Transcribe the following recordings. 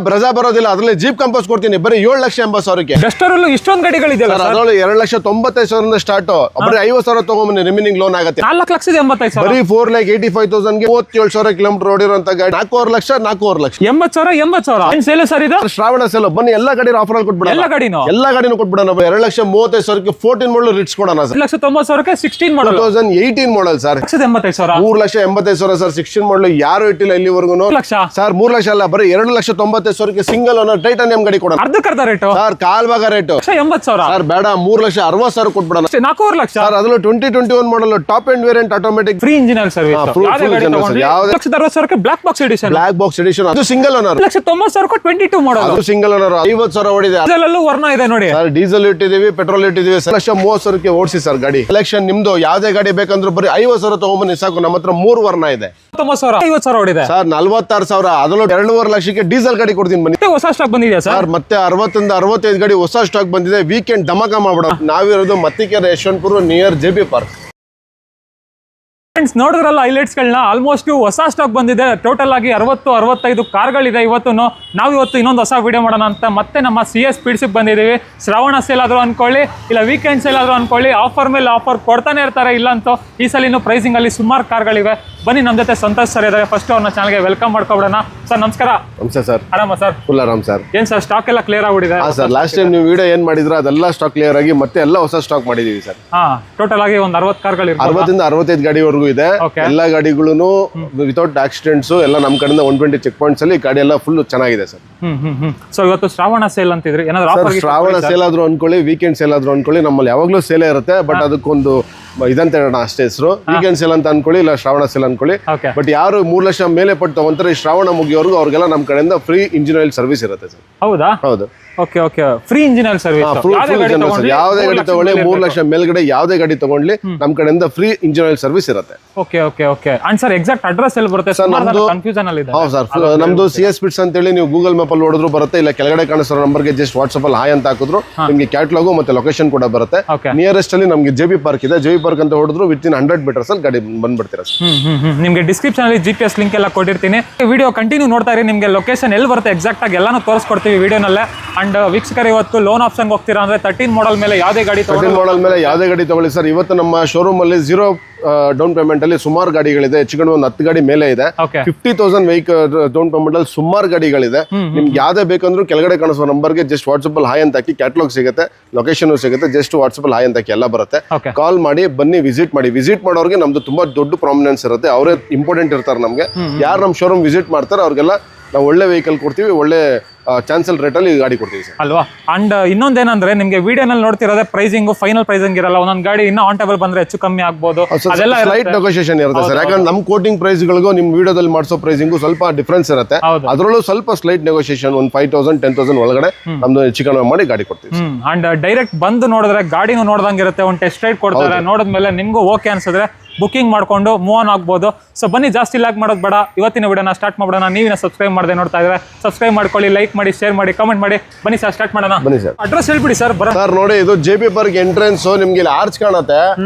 ಬ್ರೆಜಾ ಬರೋದಿಲ್ಲ, ಅದ್ರಲ್ಲಿ jeep compose ಕೊಡ್ತೀನಿ ಬರೀ 7,80,000ಕ್ಕೆ. ಡಸ್ಟರಲ್ಲೂ ಇಷ್ಟೊಂದು ಗಾಡಿಗಳಿದೆಯಲ್ಲ ಸರ್? ಅದರಲ್ಲಿ 2,95,000 ಸ್ಟಾರ್ಟ್, ಬರೀ 50,000 ತಗೊಂಬನ್ನಿ, ರಿಮೈನಿಂಗ್ ಲೋನ್ ಆಗುತ್ತೆ. 4,85,000 ಬರೀ 4,85,000ಗೆ 37,000 ಕಿಲೋಮೀಟರ್ ಓಡಿರುವಂತ ಗಾಡಿ 4,00,000 80,000 ಸೇಲ್ ಸರ್ ಇದು. ಶ್ರಾವಣ ಸೇಲ್ ಬನ್ನಿ, ಎಲ್ಲ ಗಾಡಿ ಆಫರ್ ಅಲ್ಲಿ ಕೊಟ್ಬಿಡೋಣ. ಎಲ್ಲ ಗಾಡಿನೂ ಕೊಟ್ಬಿಡೋಣ. 2,35,000ಕ್ಕೆ 14 ಮಾಡಲ್ ರಿಟ್ಸ್ ಕೊಡೋಣ ಸರ್. 1,90,000ಕ್ಕೆ 16 ಮಾಡಲ್, 2018 ಮಾಡಲ್ ಸರ್. 1,85,000, 3,85,000 ಸರ್. 16 ಮಾಡಲ್ ಯಾರು ಇಟ್ಟಿಲ್ಲ ಇಲ್ಲಿವರೆಗೂ ಸರ್. 3 ಲಕ್ಷ ಅಲ್ಲ, ಬರೀ 2,90,000ಕ್ಕೆ ಸಿಂಗಲ್ ಓನರ್ ಟೈಟಾನಿಯಂ ಗಾಡಿ ಕೊಡೋಣ. ಅರ್ಧಕ್ಕರ್ಧ ರೇಟ್ ಸರ್, ಕಾಲ್ ಭಾಗ ರೇಟ್ 80,000 ಸರ್. ಬೇಡ, 3,60,000 ಕೊಟ್ಬಿಡೋಣ. 4 ಲಕ್ಷ ಸರ್. ಅದರಲ್ಲೂ 2021 model top end variant automatic free engine service. ಯಾವ್ದು 1,60,000ಕ್ಕೆ ಬ್ಲಾಕ್ ಬಾಕ್ಸ್ ಎಡಿಷನ್, ಅದು ಸಿಂಗಲ್ ಓನರ್. 1,90,000ಕ್ಕೆ 22 ಮಾಡಲ್, ಅದು ಸಿಂಗಲ್ ಓನರ್. 50,000 ಓಡಿದೆ. ಅದರಲ್ಲೂ ವರ್ಣ ಇದೆ ನೋಡಿ ಸರ್. ಡೀಸೆಲ್ ಇಟ್ಟಿದೀವಿ, ಪೆಟ್ರೋಲ್ ಇಟ್ಟಿದೀವಿ. 1,30,000ಕ್ಕೆ ಓಡಿಸಿ ಸರ್ ಗಾಡಿ. ಸೆಲೆಕ್ಷನ್ ನಿಮ್ದು. ಯಾವ್ದೇ ಗಾಡಿ ಬೇಕಂದ್ರೂ ಬರೀ 50,000 ತಗೊಂಬನ್ನಿ ಸಾಕು. ನಮ್ಮ ಹತ್ರ 3 ವರ್ಣ ಇದೆ. 90,000, 50,000 ಓಡಿದೆ ಸರ್. 46,000, ಅದರಲ್ಲೂ 2.5 ಲಕ್ಷಕ್ಕೆ ಡೀಸೆಲ್ ಗಾಡಿ ಕೊಡ್ತೀನಿ ಬನ್ನಿ. ಹೊಸ ಸ್ಟಾಕ್ ಬಂದಿದೆ ಸರ್. ಮತ್ತೆ 60 ಇಂದ 65 ಗಾಡಿ ಹೊಸ ಸ್ಟಾಕ್ ಬಂದಿದೆ. ವೀಕೆಂಡ್ ಧಮಾಕ ಮಾಡ್ಬಿಡೋಣ. ನಾವಿರೋದು Mattikere Yeshwanthpur near JB park. Friends, ನೋಡಿದ್ರಲ್ಲ ಹೈಲೈಟ್ಸ್ ಗಳನ್ನ. ಆಲ್ಮೋಸ್ಟ್ ಹೊಸ ಸ್ಟಾಕ್ ಬಂದಿದೆ. ಟೋಟಲ್ ಆಗಿ 60-65 ಕಾರ್ಗಳಿದೆ. ಇವತ್ತು ಇನ್ನೊಂದು ಹೊಸ ವಿಡಿಯೋ ಮಾಡೋಣ ಅಂತ ಮತ್ತೆ ನಮ್ಮ CS ಸ್ಪೀಡ್ಸ್ ಬಂದಿದ್ದೀವಿ. ಶ್ರಾವಣ ಸೇಲ್ ಆದ್ರೂ ಅನ್ಕೊಳ್ಳಿ, ಇಲ್ಲ ವೀಕೆಂಡ್ ಸೇಲ್ ಆದ್ರೂ ಅನ್ಕೊಳ್ಳಿ, ಆಫರ್ ಮೇಲೆ ಆಫರ್ ಕೊಡ್ತಾನೆ ಇರ್ತಾರೆ. ಇಲ್ಲಂತೂ ಈ ಸಲ ಪ್ರೈಸಿಂಗ್ ಅಲ್ಲಿ ಸುಮಾರು ಕಾರ್ಗಳಿವೆ. ಬನ್ನಿ, ನಮ್ಮ ಜೊತೆ ಸಂತೋಷ್ ಸರ್ ಇದ್ದಾರೆ. ಫಸ್ಟ್ ಅವ್ರನ್ನ ಚಾನಲ್ಗೆ ವೆಲ್ಕಮ್ ಮಾಡ್ಕೊಬಿಡೋಣ. ಸರ್ ನಮಸ್ಕಾರ. ನಮಸ್ತೆ ಸರ್. ಆರಾಮ ಸರ್? ಫುಲ್ ಆರಾಮ್ ಸರ್. ಏನ್ ಸರ್ ಸ್ಟಾಕ್ ಎಲ್ಲ ಕ್ಲಿಯರ್ ಆಗ್ಬಿಟ್ಟಿದೆ? ಸರ್, ಲಾಸ್ಟ್ ಟೈಮ್ ನೀವು ವಿಡಿಯೋ ಏನ್ ಮಾಡಿದ್ರ ಅದೆಲ್ಲ ಸ್ಟಾಕ್ ಕ್ಲಿಯರ್ ಆಗಿ ಮತ್ತೆ ಎಲ್ಲ ಹೊಸ ಸ್ಟಾಕ್ ಮಾಡಿದೀವಿ ಸರ್. ಟೋಟಲ್ ಆಗಿ ಒಂದು 60 ಕಾರ್ಗಳು 60 ಇಂದ 65 ಗಾಡಿವರೆಗೂ ಇದೆ. ಎಲ್ಲ ಗಾಡಿಗಳು ವಿತೌಟ್ ಆಕ್ಸಿಡೆಂಟ್ಸ್ ಎಲ್ಲ ನಮ್ಮ ಕಡೆಯಿಂದ 120 ಚೆಕ್ ಪಾಯಿಂಟ್ಸ್ ಅಲ್ಲಿ ಗಾಡಿ ಎಲ್ಲ ಫುಲ್ ಚೆನ್ನಾಗಿದೆ ಸರ್. ಸೊ ಇವತ್ತು ಶ್ರಾವಣ ಸೇಲ್ ಅಂತಿದ್ರಿ, ಏನಾದ್ರು ಆಫರ್? ಶ್ರಾವಣ ಸೇಲ್ ಆದ್ರೂ ಅನ್ಕೊಳ್ಳಿ, ವೀಕೆಂಡ್ ಸೇಲ್ ಆದ್ರೂ ಅನ್ಕೊಳ್ಳಿ, ನಮ್ಮಲ್ಲಿ ಯಾವಾಗ್ಲೂ ಸೇಲೇ ಇರುತ್ತೆ. ಬಟ್ ಅದಕ್ಕೊಂದು ಇದಂತ ಹೇಳೋಣ ಅಷ್ಟೇ ಹೆಸರು. ವೀಕೆಂಡ್ ಸೇಲ್ ಅಂತ ಅನ್ಕೊಳ್ಳಿ, ಇಲ್ಲ ಶ್ರಾವಣ ಸೇಲ್ ಅನ್ಕೊಳ್ಳಿ. ಬಟ್ ಯಾರು 3 ಲಕ್ಷ ಮೇಲೆ ಪಟ್ಟು ತಗೊಂತಾರೆ ಈ ಶ್ರಾವಣ ಮುಗಿಯೋರ್ಗು ಅವ್ರಿಗೆಲ್ಲ ನಮ್ಮ ಕಡೆಯಿಂದ ಫ್ರೀ ಇಂಜಿನ್ ಆಯಿಲ್ ಸರ್ವಿಸ್ ಇರುತ್ತೆ ಸರ್. ಹೌದಾ? ಹೌದು. Okay, free engine oil service. ಯಾವ್ದೇ ಗಾಡಿ ತಗೊಳ್ಳಿ, 3 ಲಕ್ಷ ಮೇಲ್ಗಡೆ ಯಾವ್ದೇ ಗಾಡಿ ತಗೊಂಡ್ಲಿ ನಮ್ಮ ಕಡೆಯಿಂದ ಫ್ರೀ ಇಂಜಿನ್ ಆಯಿಲ್ ಸರ್ವಿಸ್ ಇರುತ್ತೆ. Okay. And sir exact address ಎಲ್ಲಿ ಬರುತ್ತೆ ಸರ್? ನಮ್ದು ಕನ್ಫ್ಯೂಷನ್ ಅಲ್ಲಿ ಇದೆ. ಹೌದು ಸರ್. ನಮ್ದು CS ಸ್ಪೀಡ್ಸ್ ಅಂತ ಹೇಳಿ ನೀವು ಗೂಗಲ್ ಮ್ಯಾಪ್ ಅಲ್ಲಿ ನೋಡಿದ್ರು ಬರುತ್ತೆ, ಇಲ್ಲ ಕೆಳಗಡೆ ಕಾಣಿಸೋ ನಂಬರ್ಗೆ ಜಸ್ಟ್ ವಾಟ್ಸ್ಆಪ್ ಅಲ್ಲಿ ಹಾಯ್ ಅಂತ ಹಾಕಿದ್ರು ನಿಮ್ಗೆ ಕ್ಯಾಟ್ಲಾಗು ಮತ್ತೆ ಲೊಕೇಶನ್ ಕೂಡ ಬರುತ್ತೆ. ನಿಯರೆಸ್ಟ್ ಅಲ್ಲಿ ನಮ್ಗೆ JB ಪಾರ್ಕ್ ಇದೆ. JB ಪಾರ್ಕ್ ಅಂತ ಹೊಡೆದ್ರು ವಿತಿನ್ 100 ಮೀಟರ್ಸ್ ಅಲ್ಲಿ ಗಾಡಿ ಬಂದ್ಬಿಡ್ತೀರಾ ಸರ್. ನಿಮ್ಗೆ ಡಿಸ್ಕ್ರಿಪ್ಷನ್ ಅಲ್ಲಿ GPS ಲಿಂಕ್ ಎಲ್ಲ ಕೊಟ್ಟಿರ್ತೀನಿ. ವಿಡಿಯೋ ಕಂಟಿನ್ಯೂ ನೋಡ್ತಾ ಇರಿ. ನಿಮ್ಗೆ ಲೊಕೇಶನ್ ಎಲ್ಲಿ ಬರುತ್ತೆ ಎಕ್ಸಾಕ್ಟ್ ಆಗಿ ಎಲ್ಲಾನು ತೋರಿಸ್ಕೊಡ್ತೀವಿ ವಿಡಿಯೋನಲ್ಲೇ. ಅಂಡ್ ವೀಕ್ಷಕರು, ಇವತ್ತು ಲೋನ್ ಆಪ್ಷನ್ ಹೋಗ್ತೀರಾ ಅಂದ್ರೆ 13 ಮಾಡಲ್ ಮೇಲೆ ಯಾವ್ದೇ ಗಾಡಿ ತಗೊಳ್ಳಿ ಸರ್. ಇವತ್ತು ನಮ್ಮ ಶೋರೂಮ್ ಅಲ್ಲಿ 0 ಡೌನ್ ಪೇಮೆಂಟ್ ಅಲ್ಲಿ ಸುಮಾರು ಗಾಡಿಗಳಿದೆ. ಹೆಚ್ಚು ಕಡಿಮೆ ಒಂದು 10 ಗಾಡಿ ಮೇಲೆ ಇದೆ. 50,000 ವೆಹಿಕಲ್ ಡೌನ್ ಪೇಮೆಂಟ್ ಅಲ್ಲಿ ಸುಮಾರು ಗಾಡಿಗಳಿದೆ. ನಿಮ್ಗೆ ಯಾವ್ದೇ ಬೇಕಂದ್ರೂ ಕೆಳಗಡೆ ಕಾಣಿಸೋ ನಂಬರ್ಗೆ ಜಸ್ಟ್ ವಾಟ್ಸ್ಆಪ್ ಅಲ್ಲಿ ಹಾಯ್ ಅಂತ ಹಾಕಿ, ಕ್ಯಾಟ್ಲಾಗ್ ಸಿಗುತ್ತೆ, ಲೊಕೇಶನ್ ಸಿಗುತ್ತೆ. ಜಸ್ಟ್ ವಾಟ್ಸ್ಆಪ್ ಅಲ್ಲಿ ಹಾಯ್ ಅಂತ ಹಾಕಿ ಎಲ್ಲ ಬರುತ್ತೆ. ಕಾಲ್ ಮಾಡಿ ಬನ್ನಿ, ವಿಸಿಟ್ ಮಾಡಿ. ವಿಸಿಟ್ ಮಾಡೋರಿಗೆ ನಮ್ದು ತುಂಬಾ ದೊಡ್ಡ ಪ್ರಾಮಿನೆನ್ಸ್ ಇರುತ್ತೆ. ಅವರೇ ಇಂಪಾರ್ಟೆಂಟ್ ಇರ್ತಾರೆ ನಮ್ಗೆ. ಯಾರು ನಮ್ಮ ಶೋರೂಮ್ ವಿಸಿಟ್ ಮಾಡ್ತಾರೆ ಅವ್ರಿಗೆಲ್ಲ ನಾವು ಒಳ್ಳೆ ವೆಹಿಕಲ್ ಕೊಡ್ತೀವಿ, ಒಳ್ಳೆ ಚಾನ್ಸಲ್ ರೇಟ್ ಅಲ್ಲಿ ಗಾಡಿ ಕೊಡ್ತೀವಿ ಸರ್. ಅಲ್ವಾ? ಅಂಡ್ ಇನ್ನೊಂದೇನಂದ್ರೆ ನಿಮ್ಗೆ ವಿಡಿಯೋನಲ್ಲಿ ನೋಡ್ತಿರೋದೇ ಪ್ರೈಸಿಂಗ್, ಫೈನಲ್ ಪ್ರೈಸಿಂಗ್ ಇರಲ್ಲ. ಒಂದೊಂದು ಗಾಡಿ ಇನ್ನೂ ಆನ್ ಟೇಬಲ್ ಬಂದ್ರೆ ಹೆಚ್ಚು ಕಮ್ಮಿ ಆಗ್ಬೋದು. ಅದೆಲ್ಲ ಸ್ಲೈಟ್ ನೆಗೋಷಿಯೇಷನ್ ಇರುತ್ತೆ ಸರ್. ಯಾಕಂದ್ರೆ ನಮ್ಮ ಕೋಟಿಂಗ್ ಪ್ರೈಸ್ಗಳಿಗೂ ನಿಮ್ ವಿಡಿಯೋದಲ್ಲಿ ಮಾಡಿಸೋ ಪ್ರೈಸಿಂಗು ಸ್ವಲ್ಪ ಡಿಫ್ರೆನ್ಸ್ ಇರುತ್ತೆ. ಅದರಲ್ಲೂ ಸ್ವಲ್ಪ ಸ್ಲೈಟ್ ನೆಗೋಷಿಯೇಷನ್, ಒಂದು 5,000 10,000 ಒಳಗಡೆ ನಮ್ದು ಚಿಕನ್ ಮಾಡಿ ಗಾಡಿ ಕೊಡ್ತೀವಿ. ಅಂಡ್ ಡೈರೆಕ್ಟ್ ಬಂದು ನೋಡಿದ್ರೆ ಗಾಡಿನೂ ನೋಡ್ದಂಗಿರುತ್ತೆ. ಒಂದು ಟೆಸ್ಟ್ ರೈಡ್ ಕೊಡ್ತಾರೆ. ನೋಡಿದ್ಮೇಲೆ ನಿಮ್ಗೂ ಓಕೆ ಅನ್ಸಿದ್ರೆ ಬುಕಿಂಗ್ ಮಾಡ್ಕೊಂಡು ಮೂವ್ ಆನ್ ಆಗ್ಬೋದು. ಸೊ ಬನ್ನಿ, ಜಾಸ್ತಿ ಲಾಕ್ ಮಾಡೋದು ಬೇಡ, ಇವತ್ತಿನ ವಿಡಿಯೋನ ಸ್ಟಾರ್ಟ್ ಮಾಡೋಣ. ನೀವಿನ ಸಬ್ಸ್ಕ್ರೈಬ್ ಮಾಡದೆ ನೋಡ್ತಾ ಇದ್ರೆ ಸಬ್ಸ್ಕ್ರೈಬ್ ಮಾಡ್ಕೊಳ್ಳಿ, ಲೈಕ್ ಮಾಡಿ, ಶೇರ್ ಮಾಡಿ, ಕಮೆಂಟ್ ಮಾಡಿ. ಬನ್ನಿ ಸರ್, ಸ್ಟಾರ್ಟ್ ಮಾಡೋಣ. ಬನ್ನಿ ಸರ್. ಅಡ್ರೆಸ್ ಹೇಳ್ಬಿಡಿ ಸರ್. ಸರ್ ನೋಡಿ, ಇದು JB ಪಾರ್ಕ್ ಎಂಟ್ರೆನ್ಸ್. ನಿಮ್ಗೆ ಇಲ್ಲಿ ಆರ್ಚ್ ಕಾಣುತ್ತೆ.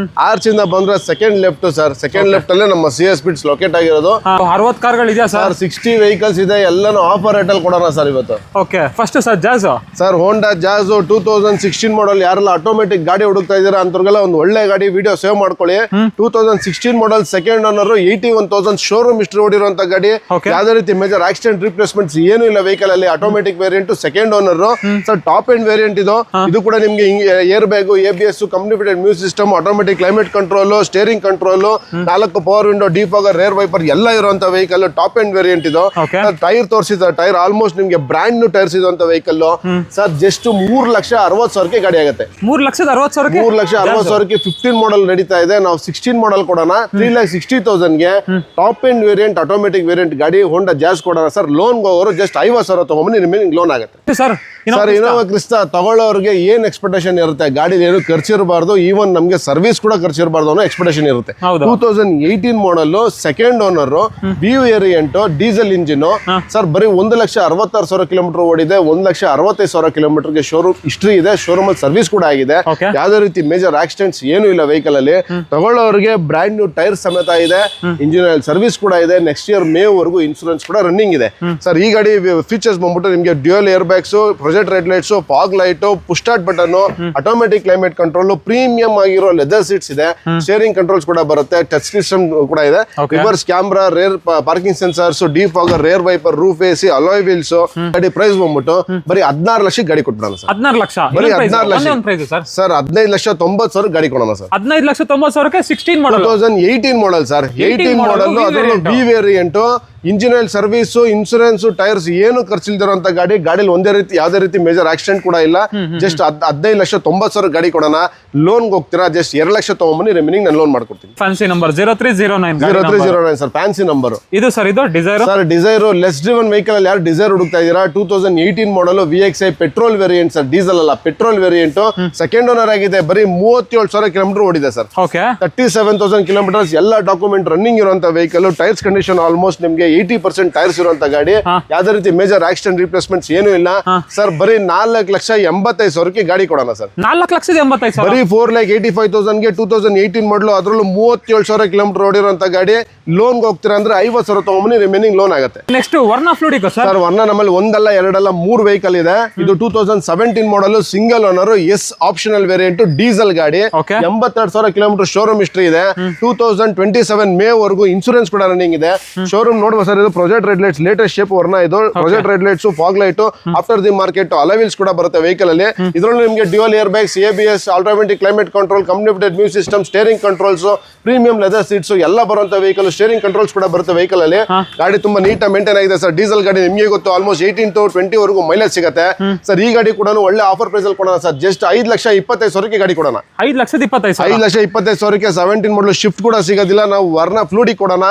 ಆರ್ಚ್ ಇಂದ ಬಂದ್ರೆ second left sir. Second left ಅಲ್ಲೇ ನಮ್ಮ CS ಸ್ಪೀಡ್ಸ್ ಲೊಕೇಟ್ ಆಗಿರೋದು. 60 ಕಾರ್ಗಳು ಇದೆಯಾ ಸರ್? 60 ವೆಹಿಕಲ್ಸ್ ಇದೆ. ಎಲ್ಲಾನು ಆಫರ್ ರೇಟ್ ಅಲ್ಲಿ ಕೊಡೋಣ ಸರ್ ಇವತ್ತು. Okay, first sir jazz sir. Honda Jazz 2016 model. ಯಾರೆಲ್ಲ ಆಟೋಮೆಟಿಕ್ ಗಾಡಿ ಹುಡುಕ್ತಾ ಇದ್ದೀರಾ ಅಂತವ್ರಿಗೆಲ್ಲ ಒಂದು ಒಳ್ಳೆ ಗಾಡಿ. ವಿಡಿಯೋ ಸೇವ್ ಮಾಡ್ಕೊಳ್ಳಿ. 2016 model, second owner, 81,000 showroom history ಓಡಿರುವಂತ ಗಾಡಿ. ಯಾವ್ದೇ ರೀತಿ ಮೇಜರ್ ಆಕ್ಸಿಡೆಂಟ್ ರಿಪ್ಲೇಸ್ಮೆಂಟ್ಸ್ ಏನು ಇಲ್ಲ ವೆಹಿಕಲ್ ಅಲ್ಲಿ. Automatic variant, second owner sir. Top end variant ಇದು ಕೂಡ ನಿಮ್ಗೆ air bag, ABS, company fitted music system, automatic climate control, steering control, 4 power window, defogger, rear wiper ಎಲ್ಲ ಇರುವಂತ ವೆಹಿಕಲ್. ಟಾಪ್ ಎಂಡ್ ವೇರಿಯಂಟ್ ಇದು. Tyre ತೋರಿಸಿದ tyre almost ನಿಮ್ಗೆ brand new tyres ಇರುವಂತ vehicle sir. Just 3,60,000 ಗಾಡಿ ಆಗುತ್ತೆ. 3,60,000 15 ಮಾಡಲ್ ನಡೀತಾ ಇದೆ. ನಾವು 16 ಮಾಡಲ್ ಕೊಡೋಣ. 3,60,000ಗೆ top end variant, automatic variant ಗಾಡಿ ಹೋಂಡಾ ಜಾಜ್ ಕೊಡೋಣ ಸರ್. ಲೋನ್ ಹೋಗೋರು ಜಸ್ಟ್ 50,000 ತಗೊಂಬನ್ನಿ, ರಿಮೈನಿಂಗ್ ಲೋನ್ ಆಗುತ್ತೆ ಸರ್. ಸರ್ ಇನೋವಾ ಕ್ರಿಸ್ಟಾ ತಗೊಳ್ಳೋರಿಗೆ ಏನ್ ಎಕ್ಸ್ಪೆಕ್ಟೇಷನ್ ಇರುತ್ತೆ, ಗಾಡಿ ಏನು ಖರ್ಚಿರಬಾರ್ದು, ಈವನ್ ನಮಗೆ ಸರ್ವಿಸ್ ಕೂಡ ಖರ್ಚಿರಬಾರ್ದು ಅನ್ನೋ ಎಕ್ಸ್ಪೆಕ್ಟೇಷನ್ ಇರುತ್ತೆ. 2018 ಮಾಡಲ್ second owner B variant diesel engine sir, ಬರೀ 1,66,000 ಕಿಲೋಮೀಟರ್ ಓಡಿದೆ. 1,65,000 ಕಿಲೋಮೀಟರ್ಗೆ ಶೋರೂಮ್ ಹಿಸ್ಟ್ರಿ ಇದೆ. ಶೋರೂಮ್ ಅಲ್ಲಿ ಸರ್ವಿಸ್ ಕೂಡ ಆಗಿದೆ. ಯಾವ್ದೇ ರೀತಿ ಮೇಜರ್ ಆಕ್ಸಿಡೆಂಟ್ಸ್ ಏನು ಇಲ್ಲ ವೆಹಿಕಲ್ ಅಲ್ಲಿ. ತಗೊಳ್ಳೋರಿಗೆ ಬ್ರ್ಯಾಂಡ್ ನ್ಯೂ ಟೈರ್ ಸಮೇತ ಇದೆ. ಇಂಜಿನ್ ಸರ್ವಿಸ್ ಕೂಡ ಇದೆ. ನೆಕ್ಸ್ಟ್ ಇಯರ್ ಮೇ ವರೆಗೂ ಇನ್ಸೂರೆನ್ಸ್ ಕೂಡ ರನ್ನಿಂಗ್ ಇದೆ. ಸರ್ ಈ ಗಾಡಿ ಫೀಚರ್ಸ್ ಬಂದ್ಬಿಟ್ಟು ನಿಮಗೆ dual air bags, project red lights, fog light, push start button, automatic climate control, premium ಆಗಿರೋ ಲೆದರ್ ಸೀಟ್ಸ್ ಇದೆ. ಸ್ಟೇರಿಂಗ್ ಕಂಟ್ರೋಲ್ಸ್ ಕೂಡ ಬರುತ್ತೆ. ಟಚ್ ಸಿಸ್ಟಮ್ ಕೂಡ ಇದೆ. Reverse camera, rear parking sensors, defogger, rear wiper, roof AC, alloy wheels. ಗಾಡಿ price ಬಂದ್ಬಿಟ್ಟು ಬರೀ 16 ಲಕ್ಷ ಗಾಡಿ ಕೊಟ್ಬಿಡೋಣ ಸರ್. 16 ಲಕ್ಷ ಬರೀ 16 ಲಕ್ಷ ಸರ್. 15,90,000 ಗಾಡಿ ಕೊಡೋಣ ಸರ್. 15,90,000 16 ಮಾಡಲ್ 2018 ಮಾಡಲ್ ಸರ್. 18 ಮಾಡಲ್ ಅದರಲ್ಲೂ B variant. Engine oil service, insurance, tyres ಏನು ಖರ್ಚಿಲ್ದಿರೋಂತ ಗಾಡಿ. ಗಾಡಿಲಿ ಒಂದೇ ರೀತಿ ಯಾವ್ದೇ ರೀತಿ ಮೇಜರ್ ಆಕ್ಸಿಡೆಂಟ್ ಕೂಡ ಇಲ್ಲ. ಜಸ್ಟ್ 15,90,000 ಗಾಡಿ ಕೊಡೋಣ. ಲೋನ್ ಹೋಗ್ತೀರಾ ಜಸ್ಟ್ 2 ಲಕ್ಷ ತಗೊಂಬನ್ನಿ, ರಿಮೈನಿಂಗ್ ನಾನು ಲೋನ್ ಮಾಡ್ಕೊಡ್ತೀನಿ. Fancy number 0309 sir, fancy number ಇದು ಸರ್. ಇದು Dzire sir. Dzire less driven vehicle ಅಲ್ಲಿ ಯಾರು ಡಿಸೈರ್ ಹುಡುಕ್ತಾ ಇದೀರಾ? 2018 model VXi petrol variant sir. Diesel ಅಲ್ಲ, ಪೆಟ್ರೋಲ್ ವೇರಿಯಂಟ್. ಸೆಕೆಂಡ್ ಓನರ್ ಆಗಿದೆ. ಬರೀ 37,000 ಕಿಲೋಮೀಟರ್ ಓಡಿದೆ ಸರ್. 37,000 ಕಿಲೋಮೀಟರ್ಸ್. ಎಲ್ಲ ಡಾಕ್ಯುಮೆಂಟ್ ರನ್ನಿಂಗ್ ಇರುವಂತ ವೆಹಿಕಲ್. ಟೈರ್ಸ್ ಕಂಡೀಷನ್ ಆಲ್ಮೋಸ್ಟ್ ನಿಮಗೆ 80% ಟೈರ್ಸ್ ಇರುವಂತ ಗಾಡಿ. ಯಾವ್ದೇ ರೀತಿ ಮೇಜರ್ ಆಕ್ಸಿಡೆಂಟ್ ರಿಪ್ಲೇಸ್ಮೆಂಟ್ಸ್ ಏನು ಇಲ್ಲ ಸರ್. ಬರೀ 4,85,000 ಗಾಡಿ ಕೊಡೋಣ ಸರ್. 4,85,000 ಬರೀ 4,85,000 2018 ಮಾಡಲು. ಅದರಲ್ಲೂ 37,000 ಕಿಲೋಮೀಟರ್ ಓಡಿರುವಂತ ಗಾಡಿ. ಲೋನ್ ಹೋಗ್ತೀರಾ ಅಂದ್ರೆ 50,000 ತಗೊಂಬನ್ನಿ, ರಿಮೈನಿಂಗ್ ಲೋನ್ ಆಗುತ್ತೆ. Next Verna fluidic sir. Verna ನಮ್ಮಲ್ಲಿ ಒಂದಲ್ಲ ಎರಡಲ್ಲ 3 ವೆಹಿಕಲ್ ಇದೆ. ಇದು 2017 model single owner S optional variant diesel ಗಾಡಿ. 82,000 ಕಿಲೋಮೀಟರ್ ಶೋರೂಮ್ ಹಿಸ್ಟ್ರಿ ಇದೆ. 2027 ಮೇ ವರೆಗೂ ಇನ್ಸೂರೆನ್ಸ್ ಕೂಡ ರನ್ನಿಂಗ್ ಇದೆ. ಶೋರೂಮ್ ನೋಡುವ ಸರ್. ಇದು project red lights latest shape Verna. ಇದು project red lights, fog light, after the market alloy wheels ಕೂಡ ಬರುತ್ತೆ ವೆಹಿಕಲ್ ಅಲ್ಲಿ. ಇದರಲ್ಲಿ ನಿಮಗೆ dual air bags, ABS, automatic climate control, company music system, steering controls, premium leather seats ಎಲ್ಲ ಬರುವಂತ vehicle. Steering controls ಕೂಡ ಬರುತ್ತೆ ವೆಹಿಕಲ್ ಅಲ್ಲಿ. ಗಾಡಿ ತುಂಬಾ ನೀಟ್ ಮೇಂಟೈನ್ ಆಗಿದೆ ಸರ್. ಡೀಸೆಲ್ ಗಾಡಿ ನಿಮಗೆ ಗೊತ್ತು, ಆಲ್ಮೋಸ್ಟ್ 18 to 20 ವರೆಗೂ ಮೈಲೇಜ್ ಸಿಗುತ್ತೆ ಸರ್. ಈ ಗಾಡಿ ಕೂಡ ಒಳ್ಳೆ ಆಫರ್ ಪ್ರೈಸ್ ಅಲ್ಲಿ ಕೊಡೋಣ ಸರ್. ಜಸ್ಟ್ 5,25,000 ಗಾಡಿ ಕೊಡೋಣ. 5,25,000 17 ಮಾಡಲು ಶಿಫ್ಟ್ ಕೂಡ ಸಿಗೋದಿಲ್ಲ. ನಾವು ವರ್ನಾ ಫ್ಲೂಡಿಕ್ ಕೊಡೋಣ.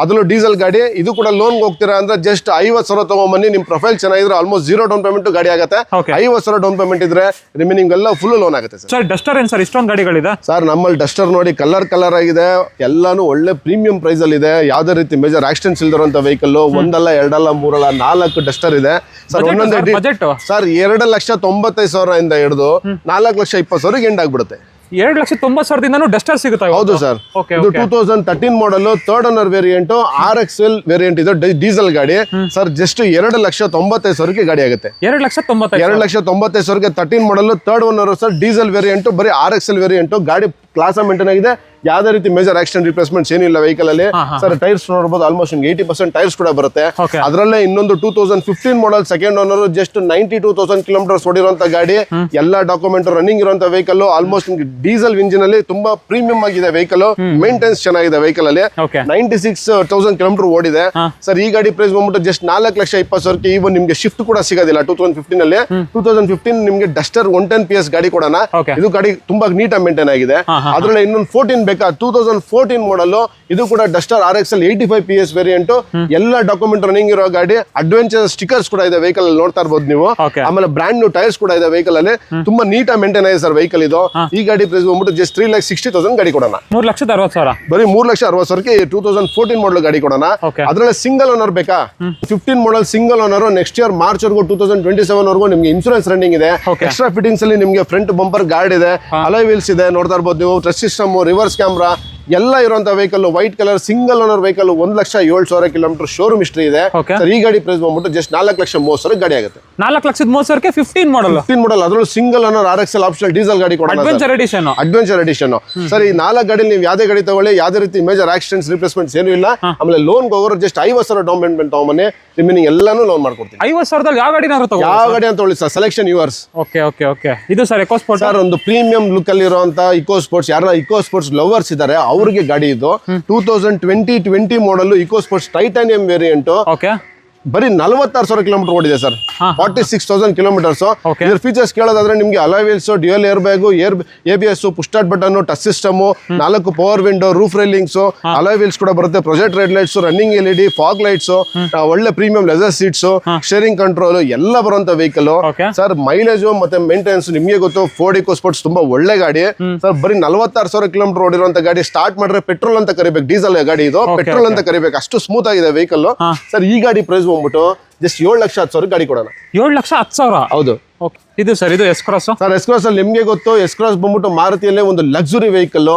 ಅದರಲ್ಲೂ ಡೀಸೆಲ್ ಗಾಡಿ. ಇದು ಕೂಡ ಲೋನ್ ಹೋಗ್ತೀರಾ ಅಂದ್ರೆ ಜಸ್ಟ್ 50,000 ತಗೊಂಬನ್ನಿ. ನಿಮ್ ಪ್ರೊಫೈಲ್ ಚೆನ್ನಾಗಿದ್ರೆ ಆಲ್ಮೋಸ್ಟ್ 0 ಡೌನ್ ಪೇಮೆಂಟ್ ಗಾಡಿ ಆಗುತ್ತೆ. 50,000 ಡೌನ್ ಪೇಮೆಂಟ್ ಇದ್ರೆ ರಿಮೈನಿಂಗ್ ಎಲ್ಲ ಫುಲ್ ಲೋನ್ ಆಗುತ್ತೆ ಸರ್. ಡಸ್ಟರ್ ಏನ್ ಸರ್ ಇಷ್ಟೊಂದು ಗಾಡಿಗಳಿದೆ ಸರ್? ನಮ್ಮಲ್ಲಿ ಡಸ್ಟರ್ ನೋಡಿ, ಕಲರ್ ಆಗಿದೆ. ಎಲ್ಲಾನು ಒಳ್ಳೆ ಪ್ರೀಮಿಯಂ ಪ್ರೈಸ್ ಅಲ್ಲಿ ಇದೆ. ಯಾವ್ದೇ ರೀತಿ ಮೇಜರ್ ಆಕ್ಸಿಡೆಂಟ್ಸ್ ಇಲ್ದಿರುವಂತ ವೆಹಿಕಲ್. ಒಂದಲ್ಲ ಎರಡಲ್ಲ ಮೂರಲ್ಲ 4 ಡಸ್ಟರ್ ಇದೆ ಸರ್. ಒಂದೊಂದೇ ಸರ್ 2,95,000 ಇಂದ ಹಿಡಿದು 4,20,000 ಎಂಡ್ ಆಗ್ಬಿಡುತ್ತೆ. 2,90,000 ಡಸ್ಟರ್ ಸಿಗುತ್ತೆ. ಹೌದು ಸರ್. ಇದು 2013 model third owner variant RXL variant ಇದೆ ಡೀಸೆಲ್ ಗಾಡಿ ಸರ್. ಜಸ್ಟ್ 2,95,000 ಗಾಡಿ ಆಗುತ್ತೆ. 2,95,000 13 model third owner sir. Diesel variant, ಬರೀ RXL ವೇರಿಯಂಟ್. ಗಾಡಿ ಕ್ಲಾಸ್ ಮೇಂಟೈನ್ ಆಗಿದೆ. ಯಾವ್ದೇ ರೀತಿ ಮೇಜರ್ ಆಕ್ಸಿಡೆಂಟ್ ರಿಪ್ಲೇಸ್ಮೆಂಟ್ಸ್ ಏನಿಲ್ಲ ವೆಹಿಕಲ್ ಅಲ್ಲಿ ಸರ್. ಟೈರ್ಸ್ ನೋಡಬಹುದು, ಆಲ್ಮೋಸ್ಟ್ 80% ಟೈರ್ಸ್ ಕೂಡ ಬರುತ್ತೆ. ಅದರಲ್ಲೇ ಇನ್ನೊಂದು 2015 model second owner. Just 92,000 kilometres ಓಡಿರುವಂತ ಗಾಡಿ. ಎಲ್ಲ ಡಾಕ್ಯುಮೆಂಟ್ ರನ್ನಿಂಗ್ ಇರುವಂತ ವೆಹಿಕಲ್. ಆಲ್ಮೋಸ್ಟ್ ಡೀಸೆಲ್ ಇಂಜಿನ್ ಅಲ್ಲಿ ತುಂಬಾ ಪ್ರೀಮಿಯಂ ಆಗಿದೆ ವೆಹಿಕಲ್. ಮೇಂಟೆನ್ಸ್ ಚೆನ್ನಾಗಿದೆ ವೆಹಿಕಲ್ ಅಲ್ಲಿ. 96,000 ಕಿಲೋಮೀಟರ್ ಓಡಿದೆ ಸರ್. ಈ ಗಾಡಿ ಪ್ರೈಸ್ ಬಂದ್ಬಿಟ್ಟು ಜಸ್ಟ್ 4,20,000. ಈವನ್ ನಿಮ್ಗೆ ಶಿಫ್ಟ್ ಕೂಡ ಸಿಗೋದಿಲ್ಲ 2015 ಅಲ್ಲಿ. 2015 ನಿಮ್ಗೆ ಡಸ್ಟರ್ 110 PS ಗಾಡಿ ಕೊಡೋಣ. ಇದು ಗಾಡಿ ತುಂಬಾ ನೀಟ್ ಮೇಂಟೈನ್ ಆಗಿದೆ. ಅದ್ರಲ್ಲಿ ಇನ್ನೊಂದು 14 ಬೇಕಾ 2014 ಮಾಡಲ್. ಇದು ಕೂಡ ಡಸ್ಟರ್ RXL 85 PS ವೇರಿಯಂಟ್. ಎಲ್ಲ ಡಾಕ್ಯುಮೆಂಟ್ ರನ್ನಿಂಗ್ ಇರೋ ಗಾಡಿ. ಅಡ್ವೆಂಚರ್ ಸ್ಟಿಕರ್ಸ್ ಕೂಡ ಇದೆ ವೆಹಿಕಲ್ ಅಲ್ಲಿ, ನೋಡ್ತಾ ಇರಬಹುದು ನೀವು. ಆಮೇಲೆ ಬ್ರಾಂಡ್ ನ್ಯೂ ಟೈರ್ಸ್ ಕೂಡ ಇದೆ ವೆಹಿಕಲ್ ಅಲ್ಲಿ. ತುಂಬಾ ನೀಟ್ ಮೇಂಟೈನ್ ಆಗಿದೆ ಸರ್ ವೆಹಿಕಲ್ ಇದು. ಈ ಗಾಡಿ ಪ್ರೈಸ್ ಬಂದ್ಬಿಟ್ಟು ಜಸ್ಟ್ 3,60,000 ಗಾಡಿ ಕೊಡೋಣ. 3,60,000 ಬರೀ 3,60,000 2014 ಮಾಡಲ್ ಗಾಡಿ ಕೊಡೋಣ. ಅದರಲ್ಲಿ ಸಿಂಗಲ್ ಓನರ್ ಬೇಕಾ? 15 ಮಾಡಲ್ single owner. Next year March ವರೆಗೂ 2027 ವರೆಗೂ ನಿಮ್ಗೆ ಇನ್ಸೂರೆನ್ಸ್ ರನ್ನಿಂಗ್ ಇದೆ. ಎಕ್ಸ್ಟ್ರಾ ಫಿಟ್ಟಿಂಗ್ಸ್ ಅಲ್ಲಿ ನಿಮ್ಗೆ ಫ್ರಂಟ್ ಬಂಪರ್ ಗಾರ್ಡ್ ಇದೆ, ಅಲಾಯ್ ವೀಲ್ಸ್ ಇದೆ, ನೋಡ್ತಾ ಇರಬಹುದು ನೀವು. ಟಚ್ ಸಿಸ್ಟಮ್, ರಿವರ್ಸ್ ಕ್ಯಾಮ್ರಾ ಎಲ್ಲ ಇರುವಂತ vehicle. White colour single owner vehicle. 1,07,000 kilometre showroom history ಇದೆ ಸರ್. ಈ ಗಾಡಿ ಪ್ರೈಸ್ ಬಂದ್ಬಿಟ್ಟು ಜಸ್ಟ್ 4,30,000 ಗಾಡಿ ಆಗುತ್ತೆ. 4,30,000 15 ಮಾಡಲ್. ಅದರಲ್ಲೂ single owner RXL optional diesel ಗಾಡಿ ಕೊಡೋಣ. Adventure edition sir. ಈ 4 ಗಾಡಿ ನೀವು ಯಾವ್ದೇ ಗಾಡಿ ತಗೊಳ್ಳಿ, ಯಾವ್ದೇ ರೀತಿ ಮೇಜರ್ ಆಕ್ಸಿಡೆಂಟ್ಸ್ ರಿಪ್ಲೇಸ್ಮೆಂಟ್ಸ್ ಏನು ಇಲ್ಲ. ಆಮೇಲೆ ಲೋನ್ ಹೋಗೋರು ಜಸ್ಟ್ 50,000 ಡೌನ್ ಪೇಮೆಂಟ್ ತಗೊಂಬನ್ನಿ, ರಿಮೈನಿಂಗ್ ಎಲ್ಲಾನು ಲೋನ್ ಮಾಡ್ಕೊಡ್ತೀನಿ. 50,000 ಯಾವ ಗಾಡಿ ಯಾವ ಗಾಡಿ ಅಂತ ಹೇಳಿ ಸರ್, ಸೆಲೆಕ್ಷನ್ ಯುವರ್ಸ್. ಇದು ಸರ್ ಇಕೋ ಸ್ಪೋರ್ಟ್ಸ್ ಸರ್. ಒಂದು ಪ್ರೀಮಿಯಂ ಲುಕ್ ಅಲ್ಲಿ ಇರುವಂತ ಇಕೋ ಸ್ಪೋರ್ಟ್ಸ್. ಯಾರು ಇಕೋ ಸ್ಪೋರ್ಟ್ಸ್ ಲವರ್ಸ್ ಇದಾರೆ ಅವ್ರಿಗೆ ಗಾಡಿ ಇದು. 2020 ಮಾಡಲ್ ಇಕೋ ಸ್ಪೋರ್ಟ್ಸ್ ಟೈಟಾನಿಯಂ ವೇರಿಯಂಟ್. ಬರೀ 46,000 ಕಿಲೋಮೀಟರ್ ಓಡಿದೆ ಸರ್. 46,000 ಕಿಲೋಮೀಟರ್ಸ್. ಇದ್ರ ಫೀಚರ್ಸ್ ಕೇಳೋದಾದ್ರೆ ನಿಮಗೆ alloy wheels, dual air bag, ABS, push start button, touch system, 4 power window, roof railings, alloy wheels ಕೂಡ ಬರುತ್ತೆ, project red lights, running LED, fog lights, ಒಳ್ಳೆ premium leather seats, steering control ಎಲ್ಲ ಬರುವಂತ vehicle sir. Mileage ಮತ್ತೆ maintenance ನಿಮಗೆ ಗೊತ್ತು, Ford eco sports ತುಂಬಾ ಒಳ್ಳೆ ಗಾಡಿ ಸರ್. ಬರೀ 46,000 ಕಿಲೋಮೀಟರ್ ಓಡಿರುವಂತ ಗಾಡಿ. ಸ್ಟಾರ್ಟ್ ಮಾಡಿದ್ರೆ ಪೆಟ್ರೋಲ್ ಅಂತ ಕರಿಬೇಕು, ಡೀಸೆಲ್ ಗಾಡಿ ಇದು, ಪೆಟ್ರೋಲ್ ಅಂತ ಕರಿಬೇಕು, ಅಷ್ಟು ಸ್ಮೂತ್ ಆಗಿದೆ ವೆಹಿಕಲ್ ಸರ್. ಈ ಗಾಡಿ ಪ್ರೈಸ್ ಬಂದ್ಬಿಟ್ಟು ಜಸ್ಟ್ 7,10,000 ಗಾಡಿ ಕೊಡೋಣ. 7,10,000? ಹೌದು. ಇದು ಸರ್, ಇದು S Cross sir. S Cross ಅಲ್ಲಿ ನಿಮ್ಗೆ ಗೊತ್ತು, ಎಸ್ ಕ್ರಾಸ್ ಬಂದ್ಬಿಟ್ಟು ಮಾರುತಿಯಲ್ಲೇ ಒಂದು ಲಕ್ಸುರಿ ವೆಹಿಕಲ್.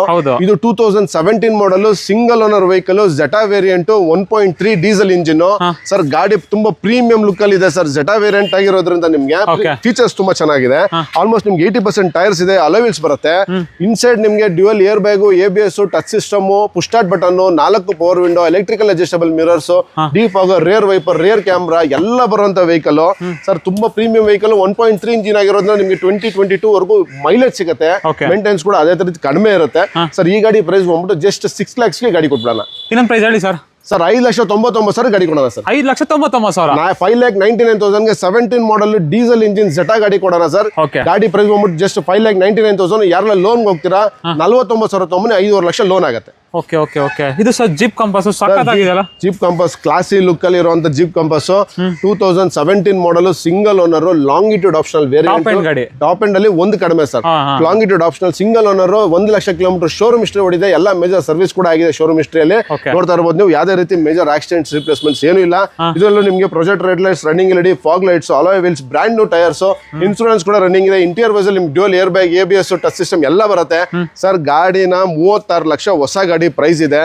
ಇದು 2017 model, single owner vehicle, Jetta variant, 1.3 diesel engine sir. ಗಾಡಿ ತುಂಬಾ ಪ್ರೀಮಿಯಂ ಲುಕ್ ಅಲ್ಲಿ ಇದೆ ಸರ್. ಜೆಟಾ ವೇರಿಯಂಟ್ ಆಗಿರೋದ್ರಿಂದ ನಿಮ್ಗೆ ಫೀಚರ್ಸ್ ತುಂಬಾ ಚೆನ್ನಾಗಿದೆ. ಆಲ್ಮೋಸ್ಟ್ ನಿಮ್ಗೆ 80% ಟೈರ್ಸ್ ಇದೆ, ಅಲಾಯ್ ವೀಲ್ಸ್ ಬರುತ್ತೆ. ಇನ್ಸೈಡ್ ನಿಮ್ಗೆ dual air bag, ABS, touch system, push start button, 4 power window, electrical adjustable mirrors, deep fogger, rear wiper, rare camera ಎಲ್ಲ ಬರುವಂತ ವೆಹಿಕಲ್ ಸರ್. ತುಂಬಾ ಪ್ರೀಮಿಯಂ ವೆಹಿಕಲ್. 1.3 ಇಂಜಿನ್ ಆಗಿರೋದ್ರಿಂದ ನಿಮಗೆ 2022 ವರೆಗೂ ಮೈಲೇಜ್ ಸಿಗುತ್ತೆ. ಮೇಂಟೆನೆನ್ಸ್ ಕೂಡ ಅದೇ ತರ ಕಡಿಮೆ ಇರುತ್ತೆ ಸರ್. ಈ ಗಾಡಿ ಪ್ರೈಸ್ ಬಂದ್ಬಿಟ್ಟು ಜಸ್ಟ್ 6 lakhs ಗೆ ಗಾಡಿ ಕೊಟ್ಬಿಡೋಣ. ಇನ್ನೊಂದು ಪ್ರೈಸ್ ಹೇಳಿ ಸರ್. ಸರ್ 5,99,000 ಗಾಡಿ ಕೊಡೋಣ ಸರ್. 5,99,000. 5,99,000 17 ಮಾಡಲ್ ಡೀಸೆಲ್ ಇಂಜಿನ್ ಜೆಟಾ ಗಾಡಿ ಕೊಡೋಣ ಸರ್. ಗಾಡಿ ಪ್ರೈಸ್ ಬಂದ್ಬಿಟ್ಟು ಜಸ್ಟ್ 5,99,000. ಯಾರೆಲ್ಲ ಲೋನ್ ಹೋಗ್ತೀರಾ 49,000 ತೊಗೊಂಬನ್ನಿ, 5.5 ಲಕ್ಷ ಲೋನ್ ಆಗುತ್ತೆ. Okay okay okay. ಇದು ಸರ್ ಜೀಪ್ ಕಂಪಾಸ್ ಸಕ್ಕತ್ತಾಗಿದೆಯಲ್ಲ. ಜೀಪ್ ಕಂಪಾಸ್ ಕ್ಲಾಸಿ ಲುಕ್ ಅಲ್ಲಿ ಇರುವಂತ Jeep Compass 2017 model, single owner, Longitude optional variant. Top end ಅಲ್ಲಿ ಒಂದು ಕಡಿಮೆ sir. Longitude optional, single owner, 1 ಲಕ್ಷ ಕಿಲೋಮೀಟರ್ ಶೋರೂಮ್ ಹಿಸ್ಟ್ರಿ ಓಡಿದೆ. ಎಲ್ಲ ಮೇಜರ್ ಸರ್ವಿಸ್ ಕೂಡ ಆಗಿದೆ ಶೋರೂಮ್ ಹಿಸ್ಟ್ರಿಯಲ್ಲಿ. ನೋಡ್ತಾ ಇರಬಹುದು ನೀವು, ಯಾವುದೇ ರೀತಿ ಮೇಜರ್ ಆಕ್ಸಿಡೆಂಟ್ಸ್, ರಿಪ್ಲೇಸ್ಮೆಂಟ್ಸ್ ಏನು ಇಲ್ಲ. ಇದರಲ್ಲೂ ನಿಮಗೆ project red lights, running LED, fog lights, alloy wheels, brand new tyres, insurance ಕೂಡ ರನ್ನಿಂಗ್ ಇದೆ. ಇಂಟೀರಿಯರ್ ವೈಸ್ ಅಲ್ಲಿ dual air bag, ABS, touch system ಎಲ್ಲ ಬರುತ್ತೆ ಸರ್. ಗಾಡಿನ 36 ಲಕ್ಷ ಹೊಸ ಗಾಡಿ ಪ್ರೈಸ್ ಇದೆ.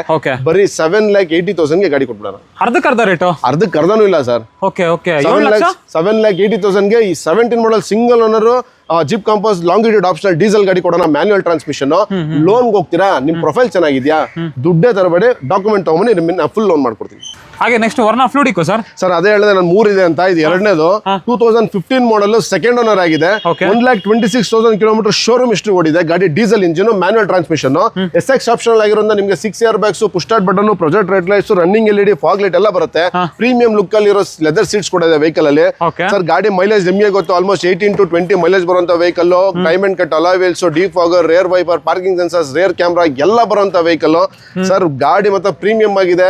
ಬರೀ 7,80,000 ಗೆ ಗಾಡಿ ಕೊಟ್ಬಿಡೋಣ. ಅರ್ಧಕ್ಕರ್ಧ ರೇಟು? ಅರ್ಧಕ್ಕರ್ಧನೂ ಇಲ್ಲ ಸರ್. 7,80,000 ಗೆ ಈ 17 ಮಾಡಲ್ single owner jeep compass longitude optional diesel ಗಾಡಿ ಕೊಡೋಣ. Manual transmission. ಲೋನ್ ಹೋಗ್ತೀರಾ, ನಿಮ್ ಪ್ರೊಫೈಲ್ ಚೆನ್ನಾಗಿದ್ಯಾ, ದುಡ್ಡೇ ತರಬೇಡಿ, ಡಾಕ್ಯುಮೆಂಟ್ ತಗೊಂಬನ್ನಿ, ನಿಮ್ಮನ್ನ ಫುಲ್ ಲೋನ್ ಮಾಡ್ಕೊಡ್ತೀನಿ. ಹಾಗೆ ನೆಕ್ಸ್ಟ್ ವರ್ನಾ ಫ್ಲೂಡಿಕೋ ಸರ್. ಸರ್ ಅದೇ ಹೇಳಿದೆ ನಾನು 3 ಇದೆ ಅಂತ. ಇದು ಎರಡನೇದು 2015 ಮಾಡಲ್, ಸೆಕೆಂಡ್ ಓನರ್ ಆಗಿದೆ. 1,26,000 ಕಿಲೋಮೀಟರ್ ಶೋರೂಮ್ ಹಿಸ್ಟ್ರಿ ಓಡಿದೆ. ಗಾಡಿ diesel engine, manual transmission, SX optional ಆಗಿರೋದ್ರಿಂದ ನಿಮಗೆ 6 air bags, push start button, project red lights, running LED, fog light ಎಲ್ಲ ಬರುತ್ತೆ. ಪ್ರೀಮಿಯಂ ಲುಕ್ ಅಲ್ಲಿ ಇರೋ ಲೆದರ್ ಸೀಟ್ಸ್ ಕೂಡ ಇದೆ ವೆಹಿಕಲ್ ಅಲ್ಲಿ ಸರ್. ಗಾಡಿ ಮೈಲೇಜ್ ನಿಮಗೆ ಗೊತ್ತು, ಆಲ್ಮೋಸ್ಟ್ 18 to 20 ಮೈಲೇಜ್ ಬರುವಂತ vehicle. Diamond cut, alloy wheels, deep fogger, rear wiper, parking sensors, rear camera ಎಲ್ಲ ಬರುವಂತ ವೆಹಿಕಲ್ ಸರ್. ಗಾಡಿ ಮತ್ತೆ ಪ್ರೀಮಿಯಂ ಆಗಿದೆ.